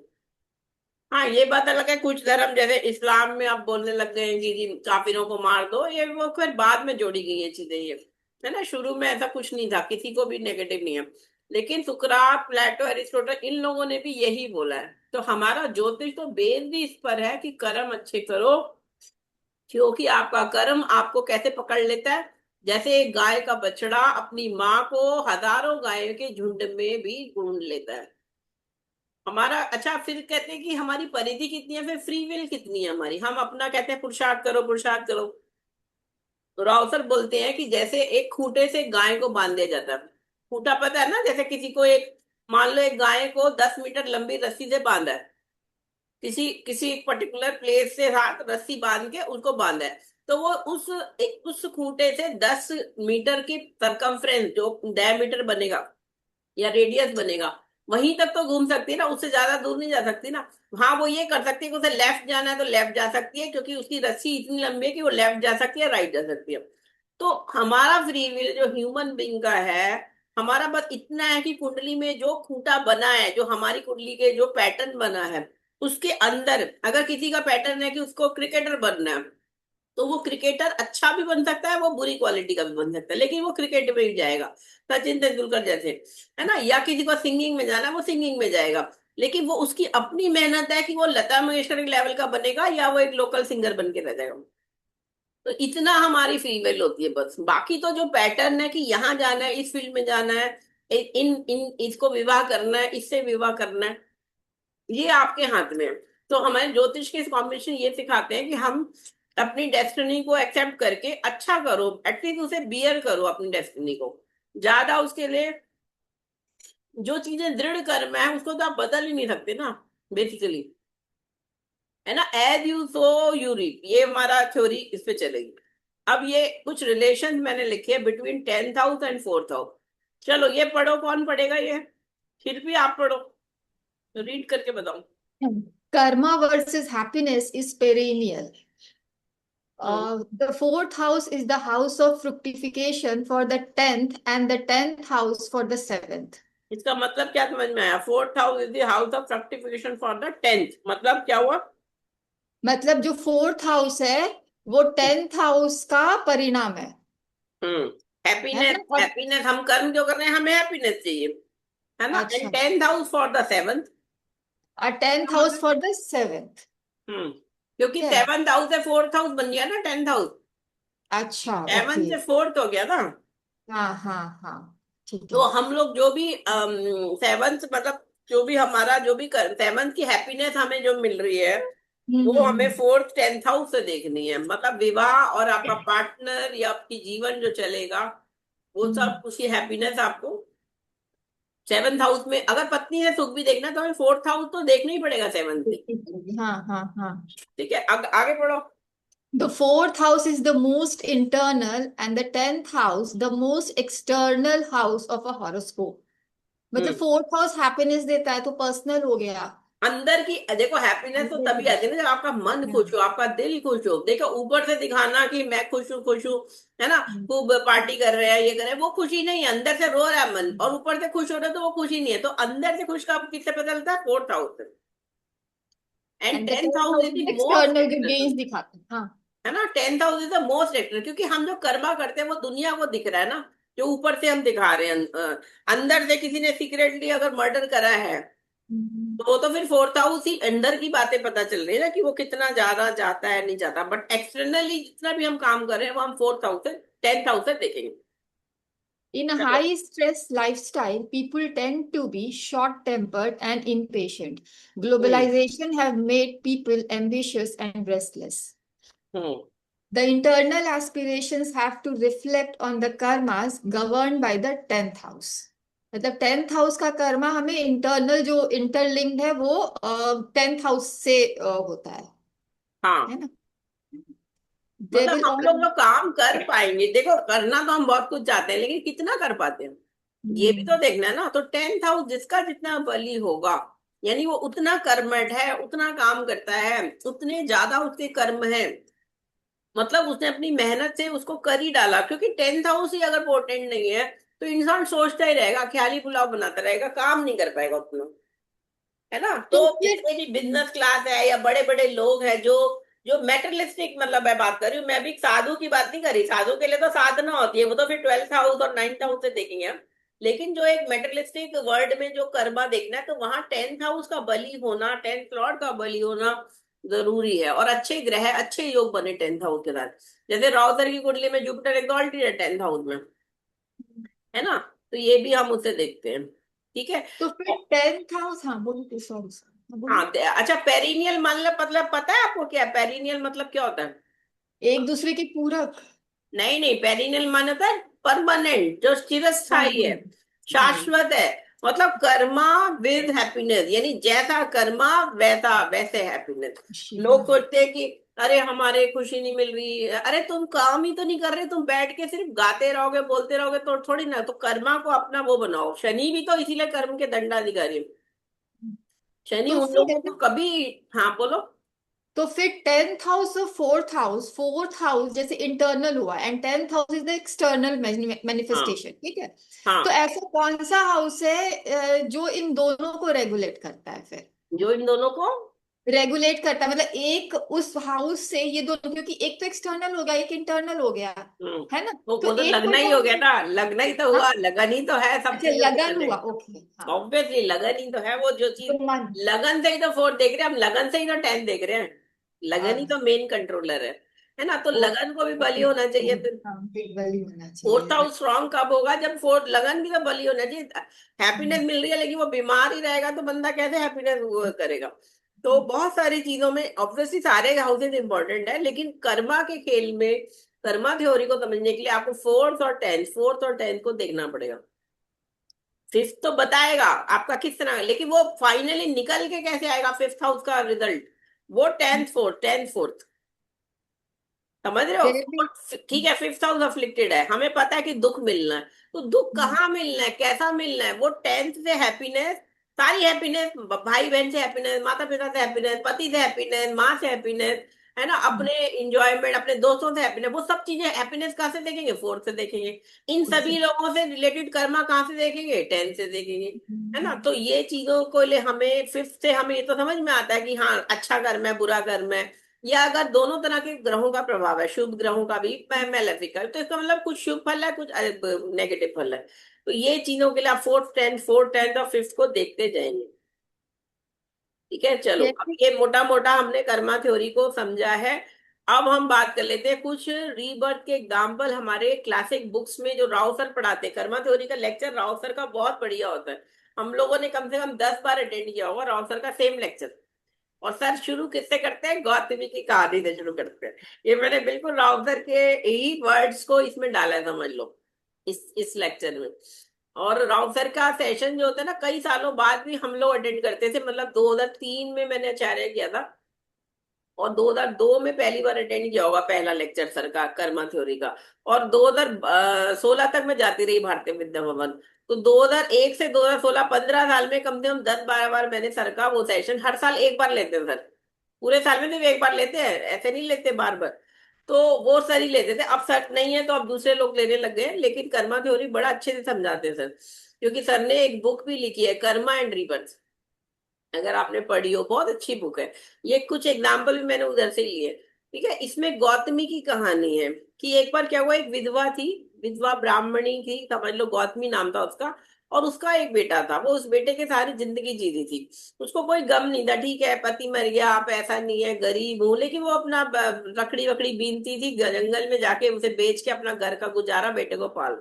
हाँ, ये बात अलग है, कुछ धर्म जैसे इस्लाम में आप बोलने लग गए हैं कि जी काफिरों को मार दो, ये वो फिर बाद में जोड़ी गई है चीजें, ये है ना, शुरू में ऐसा कुछ नहीं था, किसी को भी नेगेटिव नहीं है। लेकिन सुकरात, प्लेटो, एरिस्टोटल, इन लोगों ने भी यही बोला है। तो हमारा ज्योतिष तो बेस भी इस पर है कि कर्म अच्छे करो, क्योंकि आपका कर्म आपको कैसे पकड़ लेता है। जैसे एक गाय का बछड़ा अपनी माँ को हजारों गायों के झुंड में भी ढूंढ लेता है। हमारा, अच्छा फिर कहते हैं कि हमारी परिधि कितनी है, फिर फ्री विल कितनी है हमारी। हम अपना कहते हैं पुरुषार्थ करो, पुरुषार्थ करो। तो राव सर बोलते हैं कि जैसे एक खूंटे से गाय को बांध दिया जाता है। खूंटा पता है ना, जैसे किसी को एक, मान लो एक गाय को 10 मीटर लंबी रस्सी से बांधा है, किसी किसी पर्टिकुलर प्लेस से हाथ रस्सी बांध के उसको बांधा है, तो वो उस खूंटे से 10 मीटर की सरकमफ्रेंस, जो डायमीटर बनेगा या रेडियस बनेगा, वहीं तक तो घूम सकती है ना, उससे ज्यादा दूर नहीं जा सकती ना। हाँ, वो ये कर सकती है कि उसे लेफ्ट जाना है तो लेफ्ट जा सकती है, क्योंकि उसकी रस्सी इतनी लंबी है कि वो लेफ्ट जा सकती है, राइट जा सकती है। तो हमारा फ्री विल जो ह्यूमन बींग का है, हमारा बस इतना है कि कुंडली में जो खूंटा बना है, जो हमारी कुंडली के जो पैटर्न बना है, उसके अंदर अगर किसी का पैटर्न है कि उसको क्रिकेटर बनना है, तो वो क्रिकेटर अच्छा भी बन सकता है, वो बुरी क्वालिटी का भी बन सकता है, लेकिन वो क्रिकेट में ही जाएगा, सचिन तेंदुलकर जैसे, है ना। या किसी को सिंगिंग में जाना है, वो सिंगिंग में जाएगा, लेकिन वो उसकी अपनी मेहनत है कि वो लता मंगेशकर के लेवल का बनेगा या वो एक लोकल सिंगर बन के रह जाएगा। तो इतना हमारी फ्री विल होती है बस। बाकी तो जो पैटर्न है कि यहाँ जाना है, इस फील्ड में जाना है, इन इन इसको विवाह करना है, इससे विवाह करना है, ये आपके हाथ में है। तो हमारे ज्योतिष के इस कॉम्बिनेशन ये सिखाते हैं कि हम अपनी डेस्टिनी को एक्सेप्ट करके अच्छा करो, एटलीस्ट उसे बियर करो अपनी डेस्टिनी को। ज्यादा उसके लिए जो चीजें दृढ़ कर्म है उसको तो आप बदल ही नहीं सकते ना, बेसिकली, है ना। As you sow you reap, ये हमारा थ्योरी इस पे चलेगी। अब ये कुछ रिलेशन मैंने लिखे between 10th house and 4th house. चलो ये पढ़ो, कौन पढ़ेगा ये? फिर भी आप पढ़ो, रीड करके बताओ। Karma versus happiness is perennial. Hmm. The fourth house is the house of fructification for the 10th and the 10th house for the 7th. इसका मतलब क्या समझ में आया? 4th house is the house of फ्रक्टिफिकेशन for the 10th, मतलब क्या हुआ? मतलब जो फोर्थ हाउस है वो 10th हाउस का परिणाम हम्म। है हैप्पीनेस, ना? और हैप्पीनेस हम कर्म क्यों कर रहे हैं? हमें हैप्पीनेस चाहिए, है ना? अच्छा, and 10th house for the 7th। 10th house for the 7th। हम्म। क्योंकि ठीक है। 7th हाउस है, 4th हाउस बन गया ना 10th हाउस। अच्छा, 7 ओके। से 4th हो गया ना। हाँ हाँ हाँ, ठीक तो है। हम लोग जो भी 7th, मतलब जो भी हमारा जो भी 7th की हैप्पीनेस हमें जो मिल रही है, वो हमें हम्म। 4th 10th हाउस से देखनी है। मतलब विवाह और आपका पार्टनर या आपकी जीवन जो चलेगा, वो हम्म, सब उसकी हैप्पीनेस आपको 7th हाउस में। अगर पत्नी से सुख भी देखना है तो हमें 4th हाउस तो देखना ही पड़ेगा 7th में। हाँ हाँ हाँ। ठीक है, आगे बढ़ो। The fourth house is the most internal and the 10th house the most external house of a horoscope. मतलब हम्म। फोर्थ हाउस हैप्पीनेस देता है तो पर्सनल हो गया। अंदर की देखो, हैप्पीनेस तो अंदर तभी की। आती है ना जब आपका मन खुश हाँ। हो, आपका दिल खुश हो। देखो, ऊपर से दिखाना कि मैं खुश हूँ खुश हूँ, है ना, खूब पार्टी कर रहे हैं, ये कर रहे हैं, वो खुशी नहीं है। अंदर से रो रहा है मन, और ऊपर से खुश हो रहा है तो वो खुशी नहीं है। तो अंदर से खुश का किससे पता चलता है? 4th हाउस से। And and the 10th 10th house house is is the most, external जो गेन्स दिखाते हैं। हाँ। है ना, 10th house is the most actor. क्योंकि हम जो कर्मा करते हैं वो दुनिया को दिख रहा है ना, जो ऊपर से हम दिखा रहे हैं। अंदर से किसी ने सीक्रेटली अगर मर्डर करा है, हम्म। तो वो तो फिर 4th हाउस ही, अंदर की बातें पता चल रही है ना कि वो कितना ज्यादा जाता है नहीं जाता। बट एक्सटर्नली जितना भी हम काम कर रहे हैं वो हम 4th हाउस से 10th हाउस से देखेंगे। In a चलो। high stress lifestyle, people tend to be short tempered and impatient. Hmm. Globalization have made people ambitious and restless. Hmm. The internal aspirations have to reflect on the karmas governed by the 10th house. मतलब 10th house का कर्मा हमें internal जो interlinked है वो 10th house से होता है हाँ, ना? दे मतलब विल हम लोग ऑल। जो काम कर पाएंगे, देखो करना तो हम बहुत कुछ चाहते हैं, लेकिन कितना कर पाते हैं ये भी तो देखना है ना। तो 10th हाउस जिसका जितना बली होगा, यानी वो उतना कर्मठ है, उतना काम करता है, उतने ज्यादा उसके कर्म है। मतलब उसने अपनी मेहनत से उसको कर ही डाला। क्योंकि 10th हाउस ही अगर पोर्टेंट नहीं है, तो इंसान सोचता ही रहेगा, ख्याली पुलाव बनाता रहेगा, काम नहीं कर पाएगा उतना, है ना। तो तो फिर जितने भी बिजनेस क्लास है या बड़े बड़े लोग हैं, जो जो मेटेरियलिस्टिक, मतलब मैं बात कर रही हूँ, मैं भी साधु की बात नहीं कर रही। साधु के लिए तो साधना होती है, वो तो फिर 12th हाउस और 9th हाउस से देखेंगे हम। लेकिन जो एक मेटेरियलिस्टिक वर्ल्ड में जो कर्मा देखना है, तो वहां 10th हाउस का बली होना, 10th लॉर्ड का बली होना जरूरी है। और अच्छे ग्रह, अच्छे योग बने 10th हाउस के साथ। जैसे राउतर की कुंडली में जुपिटर एक्सॉल्टेड है 10th हाउस में, है ना। तो ये भी हम उसे देखते हैं। ठीक है। तो फिर 10th हाउस। हाँ बोलो, सॉरी हाँ, बोलो। अच्छा, पेरिनियल मतलब पता है आपको क्या है? पेरिनियल मतलब क्या होता है? एक दूसरे के पूरक। नहीं नहीं, पेरिनियल माने होता है परमानेंट, जो चिरस्थायी है, हाँ हाँ। शाश्वत है। मतलब कर्मा विद हैप्पीनेस, यानी जैसा कर्मा वैसा वैसे हैप्पीनेस। खुशी, लोग हाँ। सोचते हैं कि अरे हमारे खुशी नहीं मिल रही। अरे तुम काम ही तो नहीं कर रहे, तुम बैठ के सिर्फ गाते रहोगे, बोलते रहोगे तो थोड़ी ना। तो कर्मा को अपना वो बनाओ। शनि भी तो इसीलिए कर्म के दंडाधिकारी है। शनि तो उन लोगों को फिर कभी, हाँ बोलो। 10th हाउस और फोर्थ हाउस जैसे इंटरनल हुआ and 10th house is the external हाँ। मैनिफेस्टेशन। ठीक है। तो हाँ, ऐसा कौन सा हाउस है जो इन दोनों को रेगुलेट करता है फिर? जो इन दोनों को, रेगुलेट करता है मतलब एक उस हाउस से ये दोनों, क्योंकि एक तो एक्सटर्नल हो गया एक इंटरनल हो गया, है ना? तो तो वो तो एक लगना कोई ही हो कौन गया सा? ना। लगना ही तो हाँ? हुआ, लगन ही तो है सब अच्छा, चीजों के लगन चलने। हुआ, ओके हाँ। ऑब्वियसली लगन ही तो है वो जो चीज। तो मन। लगन से ही तो 4 देख रहे हैं हम, लगन से ही तो 10 देख रहे हैं। लगन ही हाँ, तो मेन कंट्रोलर है ना। तो ओके। लगन को भी बली होना चाहिए फिर। हाँ, बिग वैल्यू होना फोर्थ चाहिए। हाउस स्ट्रांग कब होगा? जब फोर्थ, लगन भी तो बली होना चाहिए। हैप्पीनेस मिल रही है लेकिन वो बीमार ही रहेगा, तो बंदा कैसे हैप्पीनेस करेगा? तो बहुत सारी चीजों में ऑब्वियसली सारे हाउसेज इंपॉर्टेंट है, लेकिन कर्मा के खेल में, कर्मा थ्योरी को समझने के लिए आपको फोर्थ और टेंथ को देखना पड़ेगा। फिफ्थ तो बताएगा आपका किस तरह, लेकिन वो फाइनली निकल के कैसे आएगा फिफ्थ हाउस का रिजल्ट, वो टेंथ फोर्थ। समझ रहे हो? फिर भी ठीक है, फिफ्थ हाउस अफ्लिक्टेड है, हमें पता है कि दुख मिलना है, तो दुख हम्म, कहाँ मिलना है, कैसा मिलना है? वो टेंथ से हैप्पीनेस, सारी हैप्पीनेस, भाई बहन से हैप्पीनेस, माता पिता से हैप्पीनेस, पति से हैप्पीनेस, माँ से हैप्पीनेस, है ना, अपने इंजॉयमेंट, अपने दोस्तों से हैप्पीनेस, वो सब चीजें हैप्पीनेस कहाँ से देखेंगे? फोर्थ से देखेंगे। इन सभी लोगों से रिलेटेड कर्मा कहाँ से देखेंगे? टेंथ से देखेंगे। है ना? तो ये चीजों को ले हमें फिफ्थ से हमें ये तो समझ में आता है कि हाँ, अच्छा कर्म है, बुरा कर्म है, या अगर दोनों तरह के ग्रहों का प्रभाव है, शुभ ग्रहों का भी, मेलेफिकल, तो इसका मतलब कुछ शुभ फल है, कुछ नेगेटिव फल है। तो ये चीजों के लिए आप फोर्थ टेंथ और फिफ्थ को देखते जाएंगे। ठीक है, चलो, ये अब ये मोटा मोटा हमने कर्मा थ्योरी को समझा है। अब हम बात कर लेते हैं कुछ रीबर्थ के एग्जाम्पल हमारे क्लासिक बुक्स में जो राव सर पढ़ाते हैं। कर्मा थ्योरी का लेक्चर राव सर का बहुत बढ़िया होता है, हम लोगों ने कम से कम 10 बार अटेंड किया होगा राव सर का सेम लेक्चर। और सर शुरू किससे करते हैं? गौतमी की कहानी से शुरू करते हैं। ये मैंने बिल्कुल राव सर के ही वर्ड्स को इसमें डाला है, समझ लो, इस लेक्चर में। और राव सर का सेशन जो होता है ना, कई सालों बाद भी हम लोग अटेंड करते थे, मतलब 2003 में मैंने आचार्य किया था, और 2002 में पहली बार अटेंड किया होगा पहला लेक्चर सर का कर्मा थ्योरी का। और 2016 तक मैं जाती रही भारतीय विद्या भवन। तो 2001 से 2016, 15 साल में कम से कम 10-12 बार मैंने सर का वो सेशन, हर साल एक बार लेते हैं सर, पूरे साल में सिर्फ एक बार लेते हैं, ऐसे नहीं लेते बार बार। तो वो सर ही लेते थे, अब सर नहीं है तो अब दूसरे लोग लेने लग गए, लेकिन कर्मा थ्योरी बड़ा अच्छे से समझाते हैं सर, क्योंकि सर ने एक बुक भी लिखी है, कर्मा एंड रिवर्स, अगर आपने पढ़ी हो, बहुत अच्छी बुक है। ये कुछ एग्जाम्पल भी मैंने उधर से लिए। ठीक है, इसमें गौतमी की कहानी है कि एक बार क्या हुआ, एक विधवा थी, विधवा ब्राह्मणी थी, समझ लो, गौतमी नाम था उसका। और उसका एक बेटा था, वो उस बेटे के सारी जिंदगी जी रही थी, उसको कोई गम नहीं था। ठीक है, पति मर गया, पैसा नहीं है, गरीब हूं, लेकिन वो अपना लकड़ी वकड़ी बीनती थी, जंगल में जाके उसे बेच के अपना घर का गुजारा, बेटे को पाल,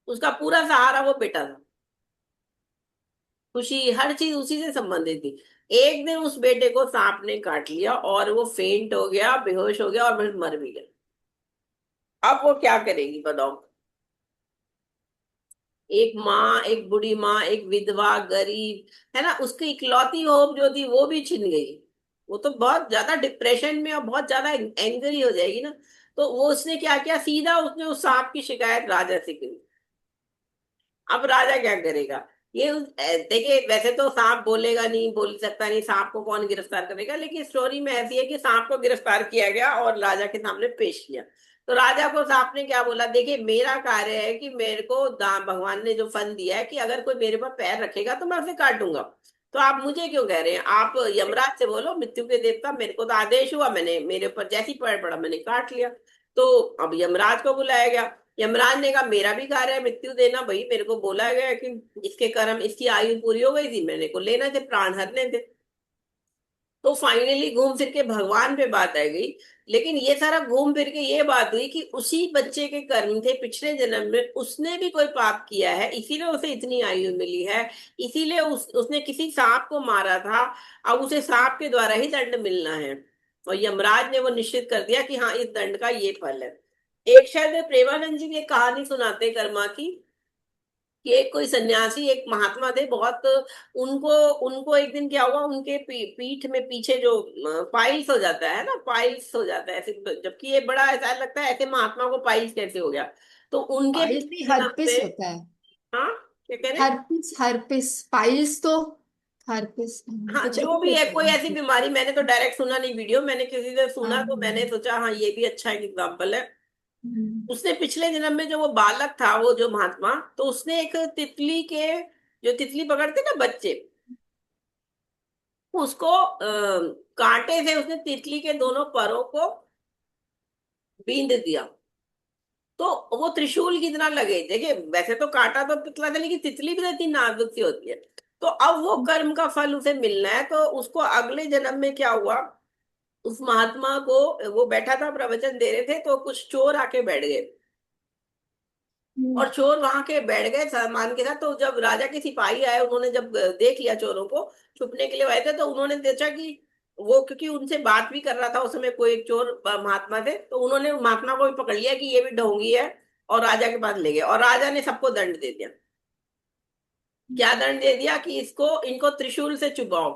उसका पूरा सहारा वो बेटा था, खुशी हर चीज उसी से संबंधित थी। एक दिन उस बेटे को सांप ने काट लिया और वो फेंट हो गया, बेहोश हो गया और फिर मर भी गया। अब वो क्या करेगी बताओ? एक माँ, एक बूढ़ी माँ, एक विधवा, गरीब, है ना, उसकी इकलौती होप जो थी वो भी छिन गई। वो तो बहुत ज्यादा डिप्रेशन में और बहुत ज्यादा एंग्री हो जाएगी ना। तो वो उसने क्या किया, सीधा उसने उस सांप की शिकायत राजा से की। अब राजा क्या करेगा? देखिए, वैसे तो सांप बोलेगा नहीं, बोल सकता नहीं, सांप को कौन गिरफ्तार करेगा, लेकिन स्टोरी में ऐसी है कि सांप को गिरफ्तार किया गया और राजा के सामने पेश किया। तो राजा को सांप ने क्या बोला, देखिए मेरा कार्य है कि मेरे को भगवान ने जो फन दिया है कि अगर कोई मेरे पर पैर रखेगा तो मैं उसे काटूंगा। तो आप मुझे क्यों कह रहे हैं? आप यमराज से बोलो, मृत्यु के देवता, मेरे को तो आदेश हुआ, मैंने मेरे ऊपर जैसी पैर पड़ा मैंने काट लिया। तो अब यमराज को बुलाया गया। यमराज ने कहा मेरा भी कार्य है मृत्यु देना, भाई मेरे को बोला गया कि इसके कर्म, इसकी आयु पूरी हो गई थी, मैंने को लेना थे, प्राण हरने थे। तो फाइनली घूम फिर के भगवान पे बात आ गई। लेकिन ये सारा घूम फिर के ये बात हुई कि उसी बच्चे के कर्म थे पिछले जन्म में, उसने भी कोई पाप किया है, इसीलिए उसे इतनी आयु मिली है, इसीलिए उसने किसी सांप को मारा था, अब उसे सांप के द्वारा ही दंड मिलना है। और यमराज ने वो निश्चित कर दिया कि हाँ, इस दंड का ये फल है। एक शायद प्रेमानंद जी की एक कहानी सुनाते हैं कर्मा की, कि एक कोई सन्यासी, एक महात्मा थे बहुत, उनको उनको एक दिन क्या हुआ, उनके पीठ में पीछे जो पाइल्स हो जाता है ना, पाइल्स हो जाता है ऐसे, जबकि ये बड़ा ऐसा लगता है, ऐसे महात्मा को पाइल्स कैसे हो गया? तो उनके पाइल्स नहीं, पिछले जन्म हर्पिस में, होता है। हाँ, क्या कह रहे हैं? हर्पिस, हर्पिस, पाइल्स तो हर्पिस हाँ, कुछ जो ऐसे भी है, होता कोई ऐसी है। बीमारी, मैंने तो डायरेक्ट सुना नहीं वीडियो, मैंने किसी से सुना, तो मैंने हाँ, सोचा हाँ, ये भी अच्छा एक एग्जाम्पल है। हम्म, उसने पिछले जन्म में जो वो बालक था, वो जो महात्मा, तो उसने एक तितली के, जो तितली पकड़ते ना बच्चे, उसको कांटे से उसने तितली के दोनों पैरों को बींद दिया। तो वो त्रिशूल की तरह लगे, देखिए वैसे तो कांटा तो पितला था, लेकिन तितली भी तो इतनी नाजुक सी होती है। तो अब वो कर्म का फल उसे मिलना है, तो उसको अगले जन्म में क्या हुआ, उस महात्मा को, वो बैठा था प्रवचन दे रहे थे, तो कुछ चोर आके बैठ गए, हम्म, और चोर वहां के बैठ गए सामान के साथ। तो जब राजा के सिपाही आए, उन्होंने जब देख लिया चोरों को, छुपने के लिए आए थे, तो उन्होंने देखा कि वो, क्योंकि उनसे बात भी कर रहा था उस समय कोई एक चोर महात्मा थे, तो उन्होंने महात्मा को भी पकड़ लिया कि ये भी ढोंगी है, और राजा के पास ले गए, और राजा ने सबको दंड दे दिया। क्या दंड दे दिया कि इसको, इनको त्रिशूल से चुभाओ,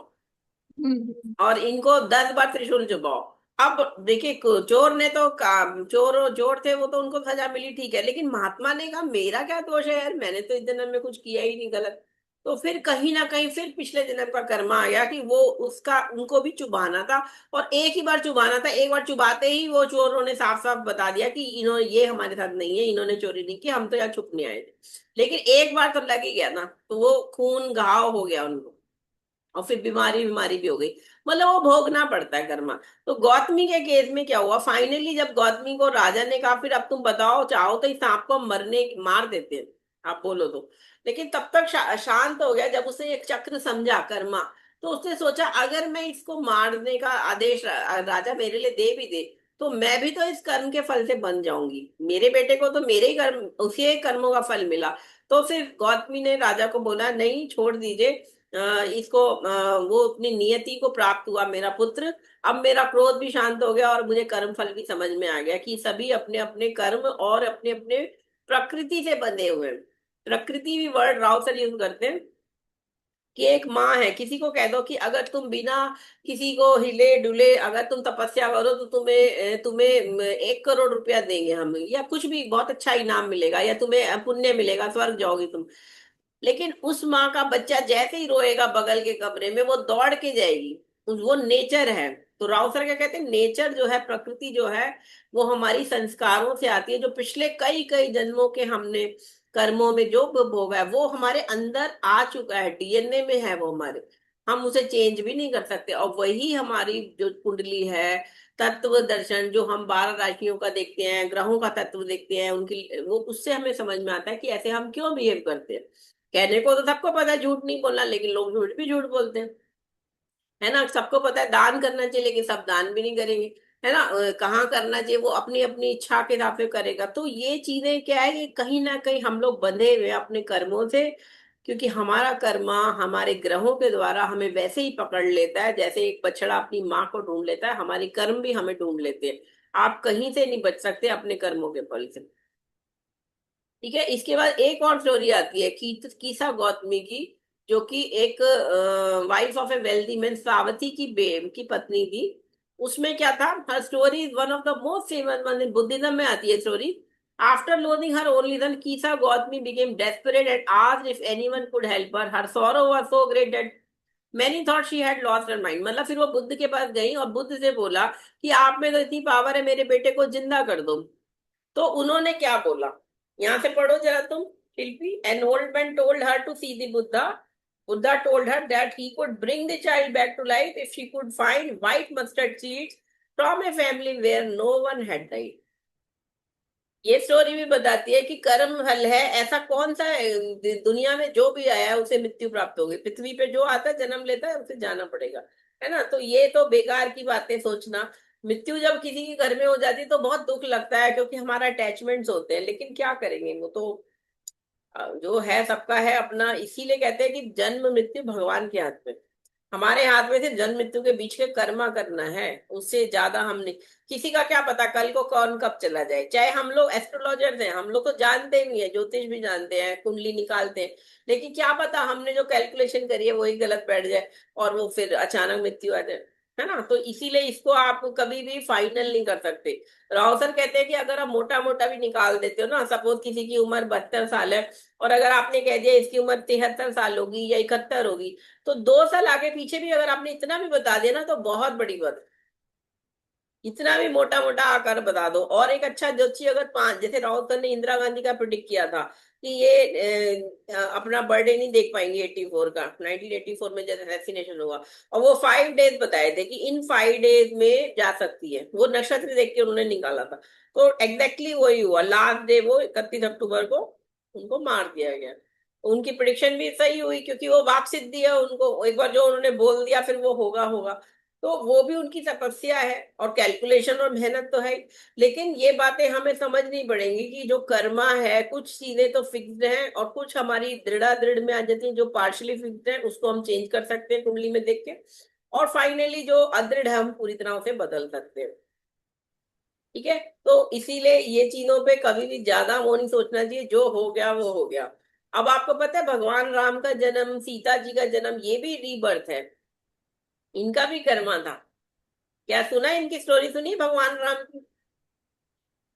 हम्म, और इनको 10 बार त्रिशूल चुभाओ। अब देखिए, चोर ने तो चोर चोर थे वो तो उनको सजा मिली, ठीक है, लेकिन महात्मा ने कहा मेरा क्या दोष है यार, मैंने तो इस जन्म में कुछ किया ही नहीं गलत। तो फिर कहीं ना कहीं फिर पिछले जन्म का कर्मा आ गया कि वो उसका उनको भी चुबाना था। और एक ही बार चुबाना था, एक बार चुबाते ही वो चोरों ने साफ साफ बता दिया कि इन्होंने ये हमारे साथ नहीं है, इन्होंने चोरी नहीं की, हम तो यहाँ छुपने आए थे। लेकिन एक बार तो लग ही गया ना, तो वो खून घाव हो गया उनको, और फिर बीमारी बीमारी भी हो गई। मतलब वो भोगना पड़ता है कर्मा। तो गौतमी के केस में क्या हुआ, फाइनली जब गौतमी को राजा ने कहा फिर अब तुम बताओ, चाहो तो इस सांप को मरने मार देते हैं, आप बोलो तो। लेकिन तब तक शांत हो गया जब उसने एक चक्र समझा कर्मा। तो उसने सोचा अगर मैं इसको मारने का आदेश राजा मेरे लिए दे भी दे, तो मैं भी तो इस कर्म के फल से बन जाऊंगी, मेरे बेटे को तो मेरे ही कर्म, उसी कर्मों का फल मिला। तो फिर गौतमी ने राजा को बोला नहीं छोड़ दीजिए, इसको वो अपनी नियति को प्राप्त हुआ मेरा पुत्र। अब मेरा क्रोध भी शांत हो गया और मुझे कर्म फल भी समझ में आ गया कि सभी अपने अपने कर्म और अपने अपने प्रकृति से बंधे हुए हैं। प्रकृति भी वर्ड राव सर यूज करते हैं कि एक माँ है, किसी को कह दो कि अगर तुम बिना किसी को हिले डुले अगर तुम तपस्या करो तो तुम्हें तुम्हें 1 करोड़ रुपया देंगे हम, या कुछ भी बहुत अच्छा इनाम मिलेगा, या तुम्हें पुण्य मिलेगा, स्वर्ग जाओगी तुम। लेकिन उस माँ का बच्चा जैसे ही रोएगा बगल के कमरे में वो दौड़ के जाएगी। वो नेचर है। तो राव सर क्या कहते हैं, नेचर जो है, प्रकृति जो है, वो हमारी संस्कारों से आती है, जो पिछले कई कई जन्मों के हमने कर्मों में जो भोगा है वो हमारे अंदर आ चुका है, डीएनए में है वो हमारे। हम उसे चेंज भी नहीं कर सकते। और वही हमारी जो कुंडली है, तत्व दर्शन जो हम 12 राशियों का देखते हैं, ग्रहों का तत्व देखते हैं उनकी, वो उससे हमें समझ में आता है कि ऐसे हम क्यों बिहेव करते हैं। कहने को तो सबको पता है झूठ नहीं बोलना, लेकिन लोग झूठ भी झूठ बोलते हैं, है ना। सबको पता है दान करना चाहिए, लेकिन सब दान भी नहीं करेंगे, है ना। कहाँ करना चाहिए वो अपनी अपनी इच्छा के हिसाब से करेगा। तो ये चीजें क्या है कि कहीं ना कहीं हम लोग बंधे हुए हैं अपने कर्मों से, क्योंकि हमारा कर्मा हमारे ग्रहों के द्वारा हमें वैसे ही पकड़ लेता है जैसे एक बछड़ा अपनी माँ को ढूंढ लेता है, हमारी कर्म भी हमें ढूंढ लेते हैं। आप कहीं से नहीं बच सकते अपने कर्मों के फल से। ठीक है, इसके बाद एक और स्टोरी आती है कीसा गौतमी की, जो कि एक wife of a wealthy man, सावती की की पत्नी थी। उसमें क्या था, हर story is one of the most famous one in Buddhism में आती है story. After losing her only son, Kisa Gautami became desperate and asked if anyone could help her. Her sorrow was so great that many thought she had lost her mind. मतलब फिर वो बुद्ध के पास गई और बुद्ध से बोला कि आप में तो इतनी पावर है, मेरे बेटे को जिंदा कर दो। तो उन्होंने क्या बोला, यहां से पढ़ो जरा तुम Shilpi. An old man told her to see the Buddha. Buddha told her that he could bring the child back to life if she could find white mustard seeds from a family where no one had died. ये story भी बताती है कि कर्म फल है, ऐसा कौन सा है दुनिया में जो भी आया है उसे मृत्यु प्राप्त होगी, पृथ्वी पे जो आता है जन्म लेता है उसे जाना पड़ेगा, है ना। तो ये तो बेकार की बातें सोचना। मृत्यु जब किसी के घर में हो जाती है तो बहुत दुख लगता है, क्योंकि हमारा अटैचमेंट्स होते हैं, लेकिन क्या करेंगे, वो तो जो है सबका है अपना। इसीलिए कहते हैं कि जन्म मृत्यु भगवान के हाथ में, हमारे हाथ में सिर्फ जन्म मृत्यु के बीच के कर्मा करना है, उससे ज्यादा हम नहीं। किसी का क्या पता कल को कौन कब चला जाए। चाहे हम लोग एस्ट्रोलॉजर्स हैं, हम लोग तो जानते भी हैं, ज्योतिष भी जानते हैं, कुंडली निकालते हैं, लेकिन क्या पता हमने जो कैलकुलेशन करी है वही गलत बैठ जाए और वो फिर अचानक मृत्यु आ जाए, है ना। तो इसीलिए इसको आप कभी भी फाइनल नहीं कर सकते। राव सर कहते हैं कि अगर आप मोटा मोटा भी निकाल देते हो ना, सपोज किसी की उम्र 72 साल है और अगर आपने कह दिया इसकी उम्र 73 साल होगी या 71 होगी, तो 2 साल आगे पीछे भी अगर आपने इतना भी बता दिया ना तो बहुत बड़ी बात है। इतना भी मोटा मोटा आकर बता दो। और एक अच्छा ज्योतिषी अगर 5, जैसे राहुल सर ने इंदिरा गांधी का प्रिडिक्ट किया था कि ये अपना बर्थडे नहीं देख पाएंगे 84 का, 1984 में जैसे वैक्सीनेशन हुआ, और वो 5 डेज बताए थे कि इन 5 डेज में जा सकती है, वो नक्षत्र देख के उन्होंने निकाला था। तो एग्जैक्टली वही हुआ, लास्ट डे वो 31 अक्टूबर को उनको मार दिया गया। उनकी प्रिडिक्शन भी सही हुई, क्योंकि वो वाक सिद्धि है, उनको एक बार जो उन्होंने बोल दिया फिर वो होगा होगा। तो वो भी उनकी तपस्या है और कैलकुलेशन और मेहनत तो है। लेकिन ये बातें हमें समझनी पड़ेंगी कि जो कर्मा है, कुछ चीजें तो फिक्स्ड हैं और कुछ हमारी दृढ़ में आ जाती है, जो पार्शली फिक्स्ड है उसको हम चेंज कर सकते हैं कुंडली में देख के, और फाइनली जो अदृढ़ है हम पूरी तरह से बदल सकते हैं। ठीक है, तो इसीलिए ये चीजों पे कभी भी ज्यादा वो नहीं सोचना चाहिए, जो हो गया वो हो गया। अब आपको पता है भगवान राम का जन्म, सीता जी का जन्म, ये भी रीबर्थ है, इनका भी कर्मा था। क्या सुना है इनकी स्टोरी, सुनी भगवान राम की?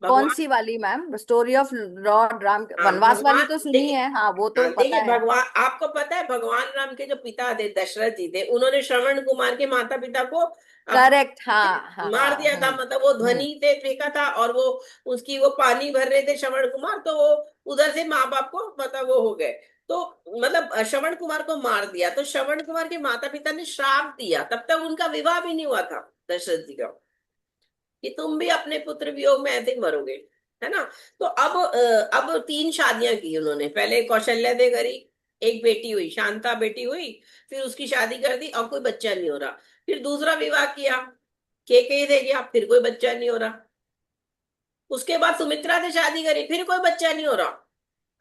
कौन भगवान, सी वाली ma'am? Story of Lord Ram, हाँ वनवास वाली भगवान, तो सुनी देखिए, है, हाँ वो तो हाँ पता देखिए, है। भगवान, आपको पता है भगवान राम के जो पिता थे दशरथ जी थे, उन्होंने श्रवण कुमार के माता पिता को करेक्ट, अपने हाँ हाँ मार हाँ। दिया था। मतलब वो हम्म। ध्वनि से फेंका था, और वो उसकी वो पानी भर रहे थे श्रवण कुमार, तो वो उधर से माँ बाप को मतलब वो हो गए। तो मतलब श्रवण कुमार को मार दिया, तो श्रवण कुमार के माता पिता ने श्राप दिया, तब तक उनका विवाह भी नहीं हुआ था दशरथ जी का, कि तुम भी अपने पुत्र वियोग में ऐसे ही मरोगे, है ना। तो अब 3 शादियां की उन्होंने। पहले कौशल्या दे करी, एक बेटी हुई, शांता बेटी हुई, फिर उसकी शादी कर दी और कोई बच्चा नहीं हो रहा। फिर दूसरा विवाह किया, केकई दे गया, फिर कोई बच्चा नहीं हो रहा। उसके बाद सुमित्रा से शादी करी, फिर कोई बच्चा नहीं हो रहा।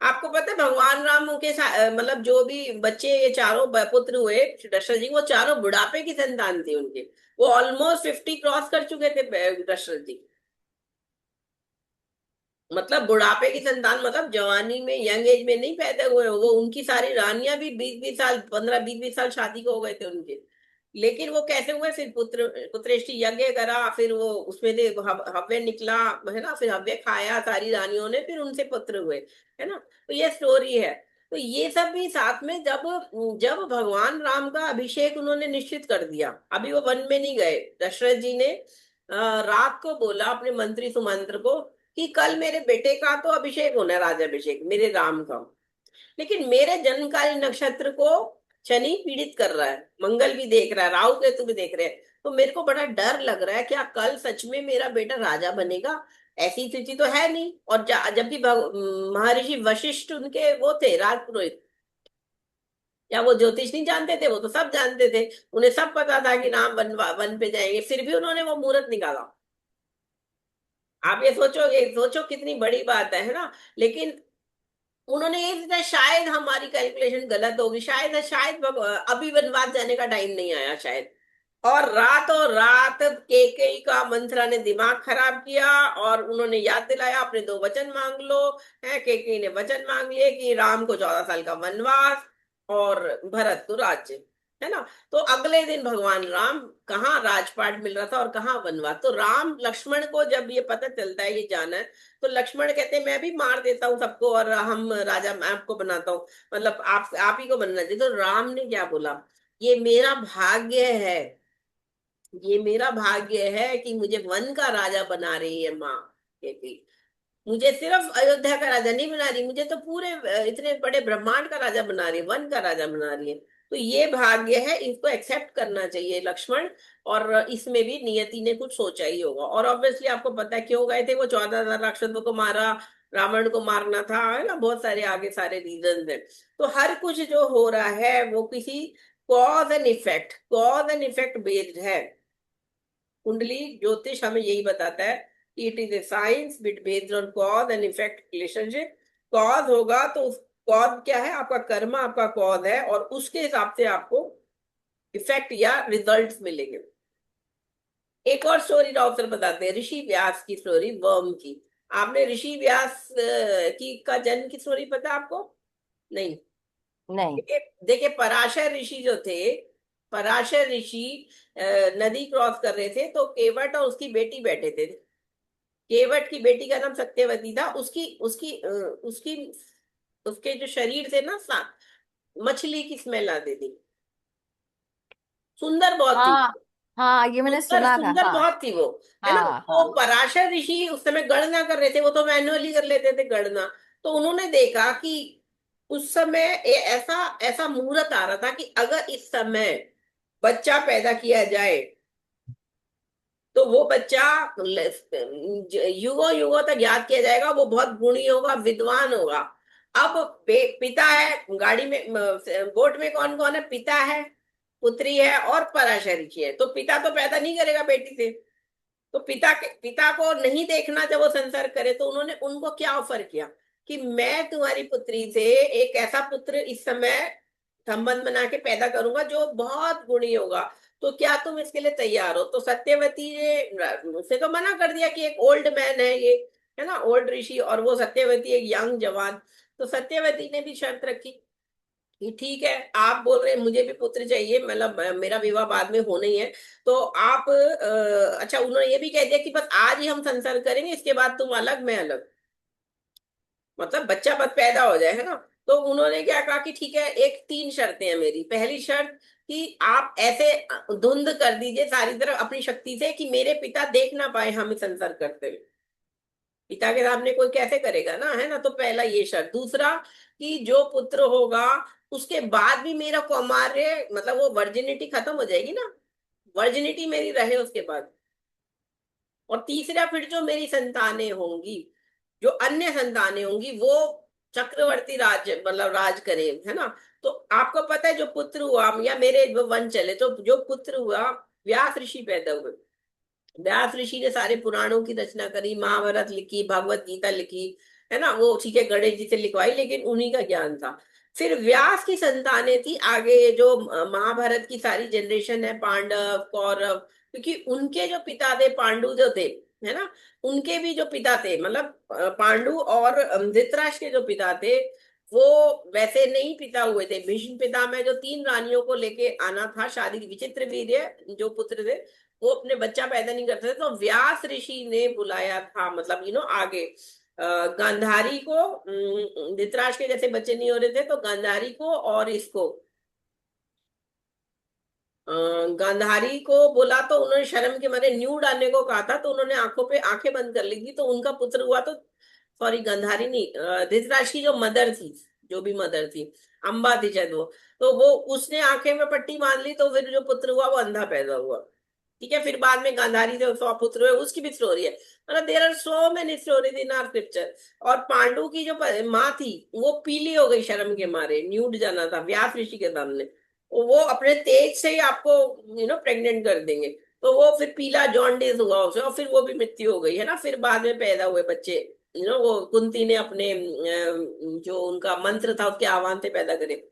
आपको पता है भगवान राम के मतलब जो भी बच्चे, ये चारों पुत्र हुए दशरथ जी, वो चारों बुढ़ापे की संतान थी उनके। वो ऑलमोस्ट 50 क्रॉस कर चुके थे दशरथ जी। मतलब बुढ़ापे की संतान, मतलब जवानी में, यंग एज में नहीं पैदा हुए वो। उनकी सारी रानियां भी 20-20 साल, 15-20-20 साल शादी को हो गए थे उनके। लेकिन वो कैसे हुए? फिर पुत्रेष्टि यज्ञ करा, फिर वो उसमें से हव्य निकला, है ना, फिर हव्य खाया सारी रानियों ने, फिर उनसे पुत्र हुए, है ना। तो ये स्टोरी है। तो ये सब भी साथ में, जब जब भगवान राम का अभिषेक उन्होंने निश्चित कर दिया, अभी वो वन में नहीं गए, दशरथ जी ने रात को बोला अपने मंत्री सुमंत्र को कि कल मेरे बेटे का तो अभिषेक होना है, राज्याभिषेक मेरे राम का, लेकिन मेरे जन्मकाली नक्षत्र को शनि पीड़ित कर रहा है, मंगल भी देख रहा है, राहु केतु भी देख रहे हैं, तो मेरे को बड़ा डर लग रहा है, क्या कल सच में मेरा बेटा राजा बनेगा? ऐसी स्थिति तो है नहीं। और जबकि महर्षि वशिष्ठ उनके वो थे राजपुरोहित, या वो ज्योतिष नहीं जानते थे? वो तो सब जानते थे, उन्हें सब पता था कि राम वन पे जाएंगे, फिर भी उन्होंने वो मुहूर्त निकाला। आप ये सोचोगे, सोचो कितनी बड़ी बात है ना। लेकिन उन्होंने ये सोचा शायद हमारी कैलकुलेशन गलत होगी, शायद शायद अभी वनवास जाने का टाइम नहीं आया शायद। और रातों रात केकई का मंत्रा ने दिमाग खराब किया, और उन्होंने याद दिलाया अपने 2 वचन मांग लो। है, केकई ने वचन मांग लिए कि राम को 14 साल का वनवास और भरत को राज्य, है ना। तो अगले दिन भगवान राम, कहाँ राजपाट मिल रहा था और कहाँ वनवास। तो राम लक्ष्मण को जब ये पता चलता है, ये जाना है, तो लक्ष्मण कहते हैं मैं भी मार देता हूँ सबको, और हम राजा, मैं आपको बनाता हूँ, मतलब आप ही को बनना चाहिए। तो राम ने क्या बोला? ये मेरा भाग्य है, ये मेरा भाग्य है कि मुझे वन का राजा बना रही है माँ कहती। मुझे सिर्फ अयोध्या का राजा नहीं बना रही, मुझे तो पूरे इतने बड़े ब्रह्मांड का राजा बना रही है, वन का राजा बना रही है। तो ये भाग्य है, इसको एक्सेप्ट करना चाहिए लक्ष्मण। और इसमें भी नियति ने कुछ सोचा ही होगा। और ऑब्वियसली आपको पता है क्यों गए थे वो, 14,000 राक्षसों को मारा, रावण को मारना था, है ना, बहुत सारे आगे सारे रीजन है। तो हर कुछ जो हो रहा है वो किसी कॉज एंड इफेक्ट बेस्ड है। कुंडली ज्योतिष हमें यही बताता है कि it is a science bit based on cause and effect relationship. Cause होगा तो कॉज क्या है? आपका कर्म आपका कॉज है, और उसके हिसाब से आपको इफेक्ट या रिजल्ट्स मिलेंगे। एक और स्टोरी डॉक्टर बताते हैं, ऋषि व्यास की स्टोरी, वर्म की। आपने ऋषि व्यास की का जन्म की स्टोरी पता है आपको? नहीं। नहीं। देखिए देखिए, पराशर ऋषि जो थे, पराशर ऋषि नदी क्रॉस कर रहे थे, तो केवट और उसकी बेटी बैठे थे। केवट की बेटी का नाम सत्यवती था। उसकी उसकी उसकी उसके जो शरीर से ना मछली की स्मेल आती थी। सुंदर बहुत थी, हाँ हाँ, ये मैंने सुंदर सुना था, सुंदर हाँ। बहुत थी वो, है ना। हाँ तो हाँ। पराशर ऋषि उस समय गणना कर रहे थे, वो तो मैन्युअली कर लेते थे गणना। तो उन्होंने देखा कि उस समय ऐसा ऐसा मुहूर्त आ रहा था कि अगर इस समय बच्चा पैदा किया जाए, तो वो बच्चा युगों युगों तक याद किया जाएगा, वो बहुत गुणी होगा, विद्वान होगा। अब पिता है गाड़ी में, बोट में कौन कौन है? पिता है, पुत्री है, और पराशर ऋषि है। तो पिता तो पैदा नहीं करेगा बेटी से, तो पिता को नहीं देखना जब वो संसर्ग करे, तो उन्होंने उनको क्या ऑफर किया कि मैं तुम्हारी पुत्री से एक ऐसा पुत्र इस समय संबंध बना के पैदा करूंगा जो बहुत गुणी होगा, तो क्या तुम इसके लिए तैयार हो? तो सत्यवती ने उसे तो मना कर दिया कि एक ओल्ड मैन है ये, है ना, ओल्ड ऋषि, और वो सत्यवती एक यंग जवान। तो सत्यवती ने भी शर्त रखी कि ठीक है, आप बोल रहे हैं मुझे भी पुत्र चाहिए, मतलब मेरा विवाह बाद में होना ही है, तो आप अच्छा, उन्होंने ये भी कह दिया कि बस आज ही हम संसार करेंगे, इसके बाद तुम अलग मैं अलग, मतलब बच्चा बस पैदा हो जाए, है ना। तो उन्होंने क्या कहा कि ठीक है, एक तीन शर्तें हैं मेरी। पहली शर्त कि आप ऐसे धुंध कर दीजिए सारी तरफ अपनी शक्ति से कि मेरे पिता देख ना पाए हमें संसार करते हुए। पिता के सामने कोई कैसे करेगा ना, है ना। तो पहला ये शर्त। दूसरा कि जो पुत्र होगा उसके बाद भी मेरा कौमार्य, मतलब वो वर्जिनिटी खत्म हो जाएगी ना, वर्जिनिटी मेरी रहे उसके बाद। और तीसरा, फिर जो मेरी संतानें होंगी, जो अन्य संतानें होंगी, वो चक्रवर्ती राज, मतलब राज करे, है ना। तो आपको पता है जो पुत्र हुआ, या मेरे जो वंश चले, तो जो पुत्र हुआ, व्यास ऋषि पैदा हुए। व्यास ऋषि ने सारे पुराणों की रचना करी, महाभारत लिखी, भगवत गीता लिखी, है ना। वो ठीक है गणेश जी से लिखवाई, लेकिन उन्हीं का ज्ञान था। फिर व्यास की संतानें थी आगे, जो महाभारत की सारी जनरेशन है, पांडव कौरव, क्योंकि उनके जो पिता थे पांडु जो थे, है ना, उनके भी जो पिता थे, मतलब पांडु और धृतराष्ट्र के जो पिता थे, वो वैसे नहीं पिता हुए थे। भीष्म पितामह जो तीन रानियों को लेके आना था शादी, विचित्र वीर्य जो पुत्र थे, वो अपने बच्चा पैदा नहीं करते थे, तो व्यास ऋषि ने बुलाया था, मतलब आगे गांधारी को, धृतराष्ट्र के जैसे बच्चे नहीं हो रहे थे, तो गांधारी को और इसको अ, गांधारी को बोला, तो उन्होंने शर्म के मारे न्यू डालने को कहा था, तो उन्होंने आंखों पे आंखें बंद कर ली थी, तो उनका पुत्र हुआ। तो सॉरी, गांधारी नहीं, धृतराष्ट्र की जो मदर थी, जो भी मदर थी, अंबा थी शायद वो, तो वो उसने आंखें में पट्टी बांध ली, तो फिर जो पुत्र हुआ वो अंधा पैदा हुआ। ठीक है, फिर बाद में गांधारी से 100 पुत्र हुए, उसकी भी स्टोरी है। मतलब there are so many stories in our scripture. और पांडु की जो माँ थी, वो पीली हो गई शर्म के मारे, न्यूड जाना था व्यास ऋषि के सामने, तो वो अपने तेज से ही आपको प्रेग्नेंट कर देंगे। तो वो फिर पीला जॉन्डिस हुआ उसे, और फिर वो भी मृत्यु हो गई, है ना। फिर बाद में पैदा हुए बच्चे, वो कुंती ने अपने जो उनका मंत्र था उसके आह्वान से पैदा करे।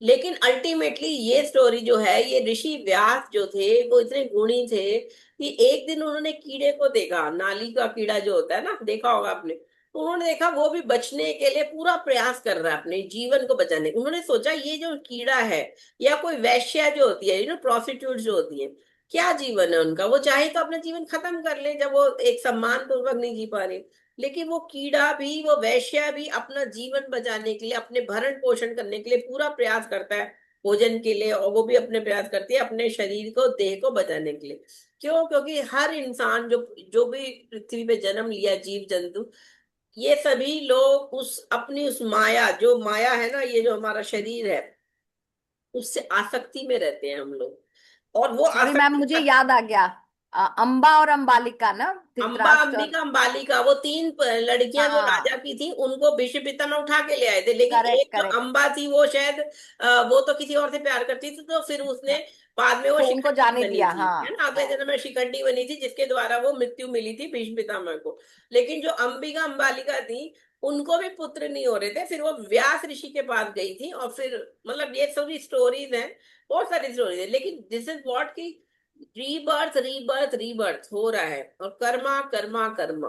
लेकिन अल्टीमेटली ये स्टोरी जो है, ये ऋषि व्यास जो थे वो इतने गुणी थे कि एक दिन उन्होंने कीड़े को देखा, नाली का कीड़ा जो होता है ना, देखा होगा आपने। तो उन्होंने देखा वो भी बचने के लिए पूरा प्रयास कर रहा है अपने जीवन को बचाने। उन्होंने सोचा ये जो कीड़ा है, या कोई वैश्या जो होती है, प्रोस्टिट्यूट जो होती है, क्या जीवन है उनका, वो चाहे तो अपना जीवन खत्म कर ले जब वो एक सम्मान पूर्वक नहीं जी पा रहे। लेकिन वो कीड़ा भी, वो वैश्या भी अपना जीवन बचाने के लिए, अपने भरण पोषण करने के लिए पूरा प्रयास करता है, भोजन के लिए, और वो भी अपने प्रयास करती है अपने शरीर को, देह को बचाने के लिए। क्यों? क्योंकि हर इंसान जो जो भी पृथ्वी पे जन्म लिया, जीव जंतु, ये सभी लोग उस अपनी उस माया, जो माया है ना, ये जो हमारा शरीर है, उससे आसक्ति में रहते हैं हम लोग। और वो सॉरी मैम, आसक्ति, मुझे याद आ गया। अंबा और अंबालिका ना, अंबा, धृतराष्ट्र। अंबिका, अंबालिका, वो तीन लड़कियां जो राजा हाँ, की थी, उनको भीष्म पितामह उठा के ले आए थे। लेकिन करेक्ट एक जो करेक्ट। अंबा थी, वो शायद वो तो किसी और से प्यार करती थी, तो फिर उसने हाँ, बाद में वो तो उनको शिखंडी जाने बनी दिया। थी, है हाँ ना, अगले हाँ। जन्म में शिखंडी बनी थी, जिसके द्वारा वो मृत्यु मिली थी भीष्म पितामह को। लेकिन जो अंबिका अंबालिका थी, उनको भी पुत्र नहीं हो रहे थे, फिर वो व्यास ऋषि के पास गई थी, और फिर मतलब ये सभी स्टोरीज हैं, बहुत सारी स्टोरीज है। लेकिन दिस इज व्हाट की रीबर्थ, रीबर्थ, रीबर्थ हो रहा है, और कर्मा कर्मा कर्मा,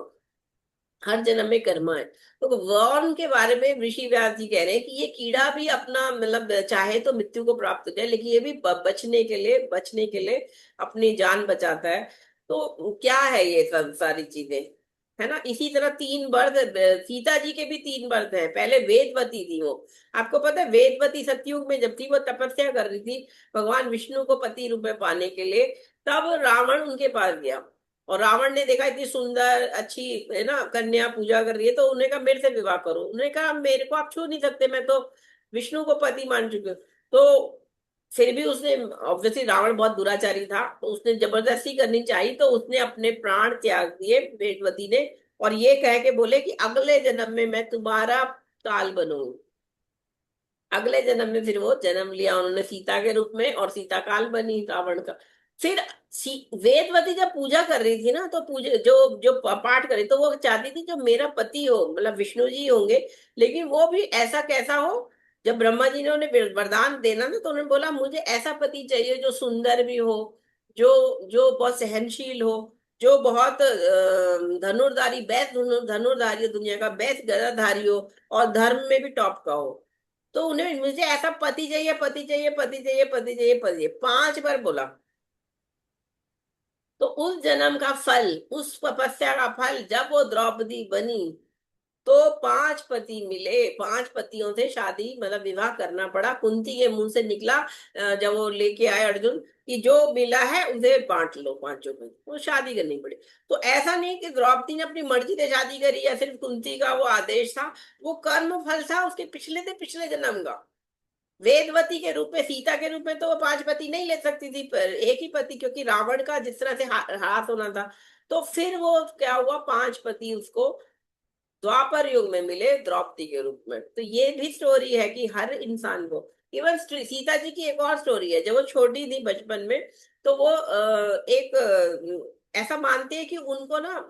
हर जन्म में कर्मा है। तो वर्ण के बारे में ऋषि व्यास जी कह रहे हैं कि ये कीड़ा भी अपना, मतलब चाहे तो मृत्यु को प्राप्त हो जाए, लेकिन ये भी बचने के लिए अपनी जान बचाता है। तो क्या है ये सब सारी चीजें, है ना। इसी तरह तीन बर्थ, सीता जी के भी तीन बर्थ हैं। पहले वेदवती थी वो, आपको पता है, वेदवती सतयुग में जब थी, वो तपस्या कर रही थी भगवान विष्णु को पति रूप में पाने के लिए, तब रावण उनके पास गया। और रावण ने देखा इतनी सुंदर अच्छी, है ना, कन्या पूजा कर रही है, तो उन्हें कहा मेरे से विवाह करो। उन्होंने कहा मेरे को आप छू नहीं सकते, मैं तो विष्णु को पति मान चुकी हूँ। तो फिर भी उसने, ऑब्वियसली रावण बहुत दुराचारी था, तो उसने जबरदस्ती करनी चाहिए, तो उसने अपने प्राण त्याग दिए वेदवती ने, और ये कह के बोले कि अगले जन्म में मैं तुम्हारा काल बनूंगी। अगले जन्म में फिर वो जन्म लिया उन्होंने सीता के रूप में, और सीता काल बनी रावण का। फिर वेदवती जब पूजा कर रही थी ना, तो पूजा जो जो पाठ करे, तो वो चाहती थी जो मेरा पति हो, मतलब विष्णु जी होंगे, लेकिन वो भी ऐसा कैसा हो। जब ब्रह्मा जी ने उन्हें वरदान देना ना, तो उन्होंने बोला मुझे ऐसा पति चाहिए जो सुंदर भी हो, जो जो बहुत सहनशील हो, जो बहुत धनुर्धारी, बेस्ट धनुर्धारी हो, दुनिया का बेस्ट गदाधारी हो, और धर्म में भी टॉप का हो। तो उन्हें मुझे ऐसा पति चाहिए, पति चाहिए, पति चाहिए, पति चाहिए, पति चाहिए, 5 बार बोला। तो उस जन्म का फल, उस तपस्या का फल, जब वो द्रौपदी बनी तो 5 पति मिले, 5 पतियों से शादी मतलब विवाह करना पड़ा। कुंती के मुंह से निकला जब वो लेके आए अर्जुन कि जो मिला है उसे बांट लो 5 में, वो शादी करनी पड़ी। तो ऐसा नहीं कि द्रौपदी ने अपनी मर्जी से शादी करी या सिर्फ कुंती का वो आदेश था, वो कर्म फल था उसके पिछले से पिछले जन्म का। वेदवती के रूप में, सीता के रूप में तो वो 5 पति नहीं ले सकती थी, पर एक ही पति, क्योंकि रावण का जिस तरह से हाथ होना था। तो फिर वो क्या हुआ, 5 पति उसको द्वापर युग में मिले द्रौपदी के रूप में। तो ये भी स्टोरी है कि हर इंसान को, इवन सीता जी की एक और स्टोरी है। जब वो छोटी थी बचपन में, तो वो एक ऐसा मानते हैं कि उनको ना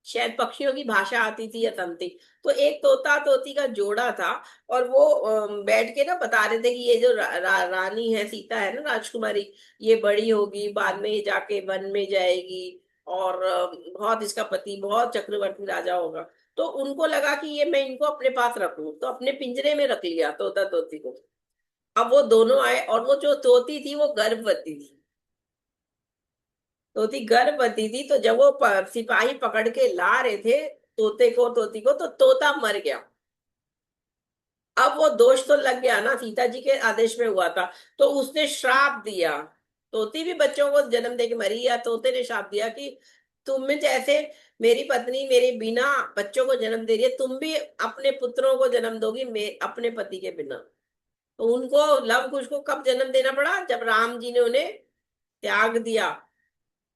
शायद पक्षियों की भाषा आती थी या समथिंग। तो एक तोता तोती का जोड़ा था, और वो बैठ के ना बता रहे थे कि ये जो रानी है, सीता है ना, राजकुमारी, ये बड़ी होगी, बाद में ये जाके वन में जाएगी, और बहुत इसका पति बहुत चक्रवर्ती राजा होगा। तो उनको लगा कि ये मैं इनको अपने पास रखूं, तो अपने पिंजरे में रख लिया तोता तोती को। अब वो दोनों आए, और वो जो तोती थी वो गर्भवती थी। तोती गर्भवती थी, तो जब वो सिपाही पकड़ के ला रहे थे तोते को, तोती को, तो तोता मर गया। अब वो दोष तो लग गया ना, सीता जी के आदेश में हुआ था, तो उसने श्राप दिया। तोती भी बच्चों को जन्म दे के मरी, या तोते ने श्राप दिया कि तुम में जैसे मेरी पत्नी मेरे बिना बच्चों को जन्म दे रही है, तुम भी अपने पुत्रों को जन्म दोगी अपने पति के बिना। तो उनको लव कुश को कब जन्म देना पड़ा, जब राम जी ने उन्हें त्याग दिया।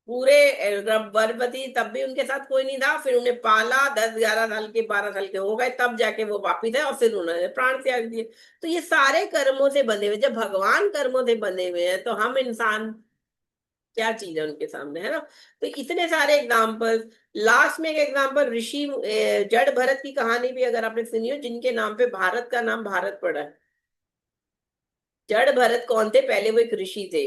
पूरे गर्भवती तब भी उनके साथ कोई नहीं था, फिर उन्हें पाला, 10 11 साल के 12 साल के हो गए, तब जाके वो वापिस आए, और फिर उन्होंने प्राण त्याग दिए। तो ये सारे कर्मों से बंधे हुए, जब भगवान कर्मों से बंधे हुए हैं, तो हम इंसान क्या चीज है उनके सामने, है ना। तो इतने सारे एग्जाम्पल। लास्ट में एक एग्जाम्पल ऋषि जड़ भरत की कहानी भी अगर आपने सुनी हो, जिनके नाम पे भारत का नाम भारत पड़ा है। जड़ भरत कौन थे, पहले वो एक ऋषि थे।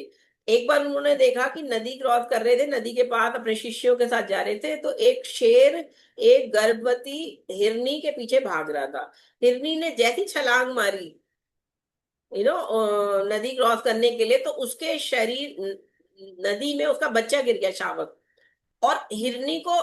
एक बार उन्होंने देखा कि नदी क्रॉस कर रहे थे, नदी के पास अपने शिष्यों के साथ जा रहे थे, तो एक शेर एक गर्भवती हिरनी के पीछे भाग रहा था। हिरनी ने जैसी छलांग मारी, नदी क्रॉस करने के लिए, तो उसके शरीर नदी में उसका बच्चा गिर गया, शावक। और हिरनी को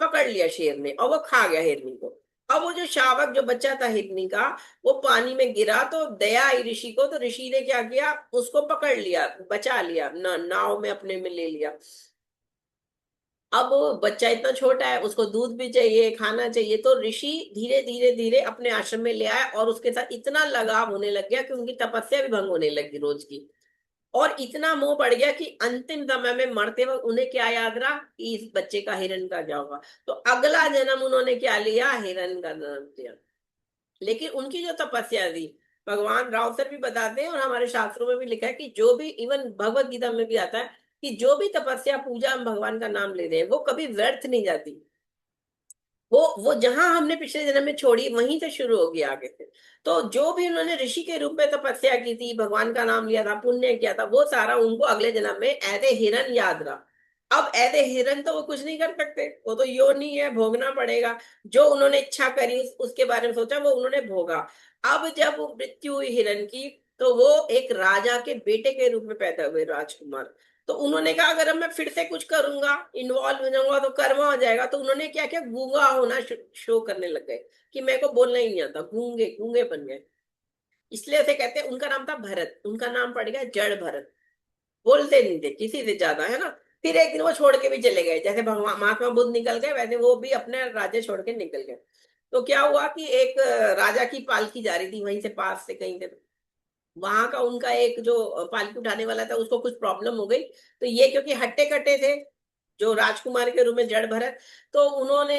पकड़ लिया शेर ने, और वो खा गया हिरनी को। अब वो जो शावक, जो बच्चा था हिरनी का, वो पानी में गिरा, तो दया आई ऋषि को, तो ऋषि ने क्या किया, उसको पकड़ लिया, बचा लिया, नाव में अपने में ले लिया। अब वो बच्चा इतना छोटा है, उसको दूध भी चाहिए, खाना चाहिए, तो ऋषि धीरे धीरे धीरे अपने आश्रम में ले आया, और उसके साथ इतना लगाव होने लग गया कि उनकी तपस्या भी भंग होने लगी रोज की। और इतना मोह पड़ गया कि अंतिम समय में मरते वक्त उन्हें क्या याद रहा कि इस बच्चे का हिरण का क्या होगा। तो अगला जन्म उन्होंने क्या लिया, हिरण का जन्म लिया। लेकिन उनकी जो तपस्या थी, भगवान राव सर भी बताते हैं, और हमारे शास्त्रों में भी लिखा है कि जो भी, इवन भगवत गीता में भी आता है कि जो भी तपस्या पूजा हम भगवान का नाम ले रहे हैं, वो कभी व्यर्थ नहीं जाती। वो जहां हमने पिछले जन्म में छोड़ी, वहीं से शुरू होगी आगे से। तो जो भी उन्होंने ऋषि के रूप में तपस्या की थी, भगवान का नाम लिया था, पुण्य किया था, वो सारा उनको अगले जन्म में एज ए हिरन याद रहा। अब एज ए हिरन तो वो कुछ नहीं कर सकते, वो तो योनि है, भोगना पड़ेगा। जो उन्होंने इच्छा करी, उसके बारे में सोचा, वो उन्होंने भोगा। अब जब मृत्यु हुई हिरन की, तो वो एक राजा के बेटे के रूप में पैदा हुए, राजकुमार। तो उन्होंने कहा अगर अब मैं फिर से कुछ करूंगा, इन्वॉल्व हो जाऊंगा, तो कर्मा हो जाएगा। तो उन्होंने क्या किया, गूंगा होना शो करने लग गए कि मेरे को बोलना ही नहीं आता, गूंगे गूंगे बन गए। इसलिए उसे कहते हैं, उनका नाम था भरत, उनका नाम पड़ गया जड़ भरत। बोलते नहीं थे किसी से ज्यादा, है ना। फिर एक दिन वो छोड़ के भी चले गए, जैसे भगवान महात्मा बुद्ध निकल गए, वैसे वो भी अपने राज्य छोड़ के निकल गए। तो क्या हुआ कि एक राजा की पालकी जा रही थी वहीं से, पास से कहीं से, वहां का उनका एक जो पालकी उठाने वाला था, उसको कुछ प्रॉब्लम हो गई। तो ये क्योंकि हट्टे कट्टे थे, जो राजकुमार के रूप में जड़ भरत, तो उन्होंने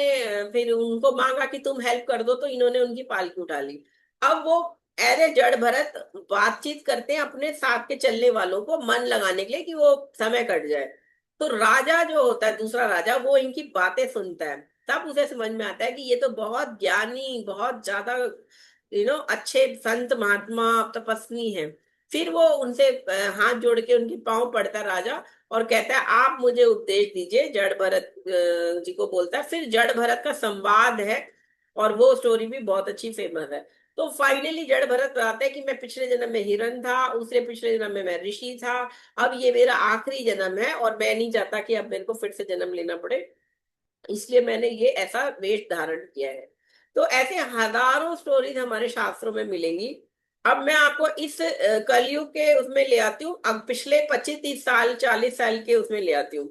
फिर उनको मांगा कि तुम हेल्प कर दो, तो इन्होंने उनकी पालकी उठा ली। अब वो अरे जड़ भरत बातचीत करते हैं अपने साथ के चलने वालों को मन लगाने के लिए, कि वो समय कट जाए। तो राजा जो होता है, दूसरा राजा, वो इनकी बातें सुनता है। तब उसे समझ में आता है कि ये तो बहुत ज्ञानी, बहुत ज्यादा अच्छे संत महात्मा तपस्वी हैं। फिर वो उनसे हाथ जोड़ के उनकी पांव पड़ता है राजा, और कहता है आप मुझे उपदेश दीजिए। जड़ भरत जी को बोलता है। फिर जड़ भरत का संवाद है, और वो स्टोरी भी बहुत अच्छी फेमस है। तो फाइनली जड़ भरत आता है कि मैं पिछले जन्म में हिरण था, उससे पिछले जन्म में मैं ऋषि था, अब ये मेरा आखिरी जन्म है और मैं नहीं चाहता कि अब मेरे को फिर से जन्म लेना पड़े, इसलिए मैंने ये ऐसा वेश धारण किया है। तो ऐसे हजारों स्टोरीज हमारे शास्त्रों में मिलेंगी। अब मैं आपको इस कलयुग के उसमें ले आती हूँ, अब पिछले 25-30 साल 40 साल के उसमें ले आती हूँ।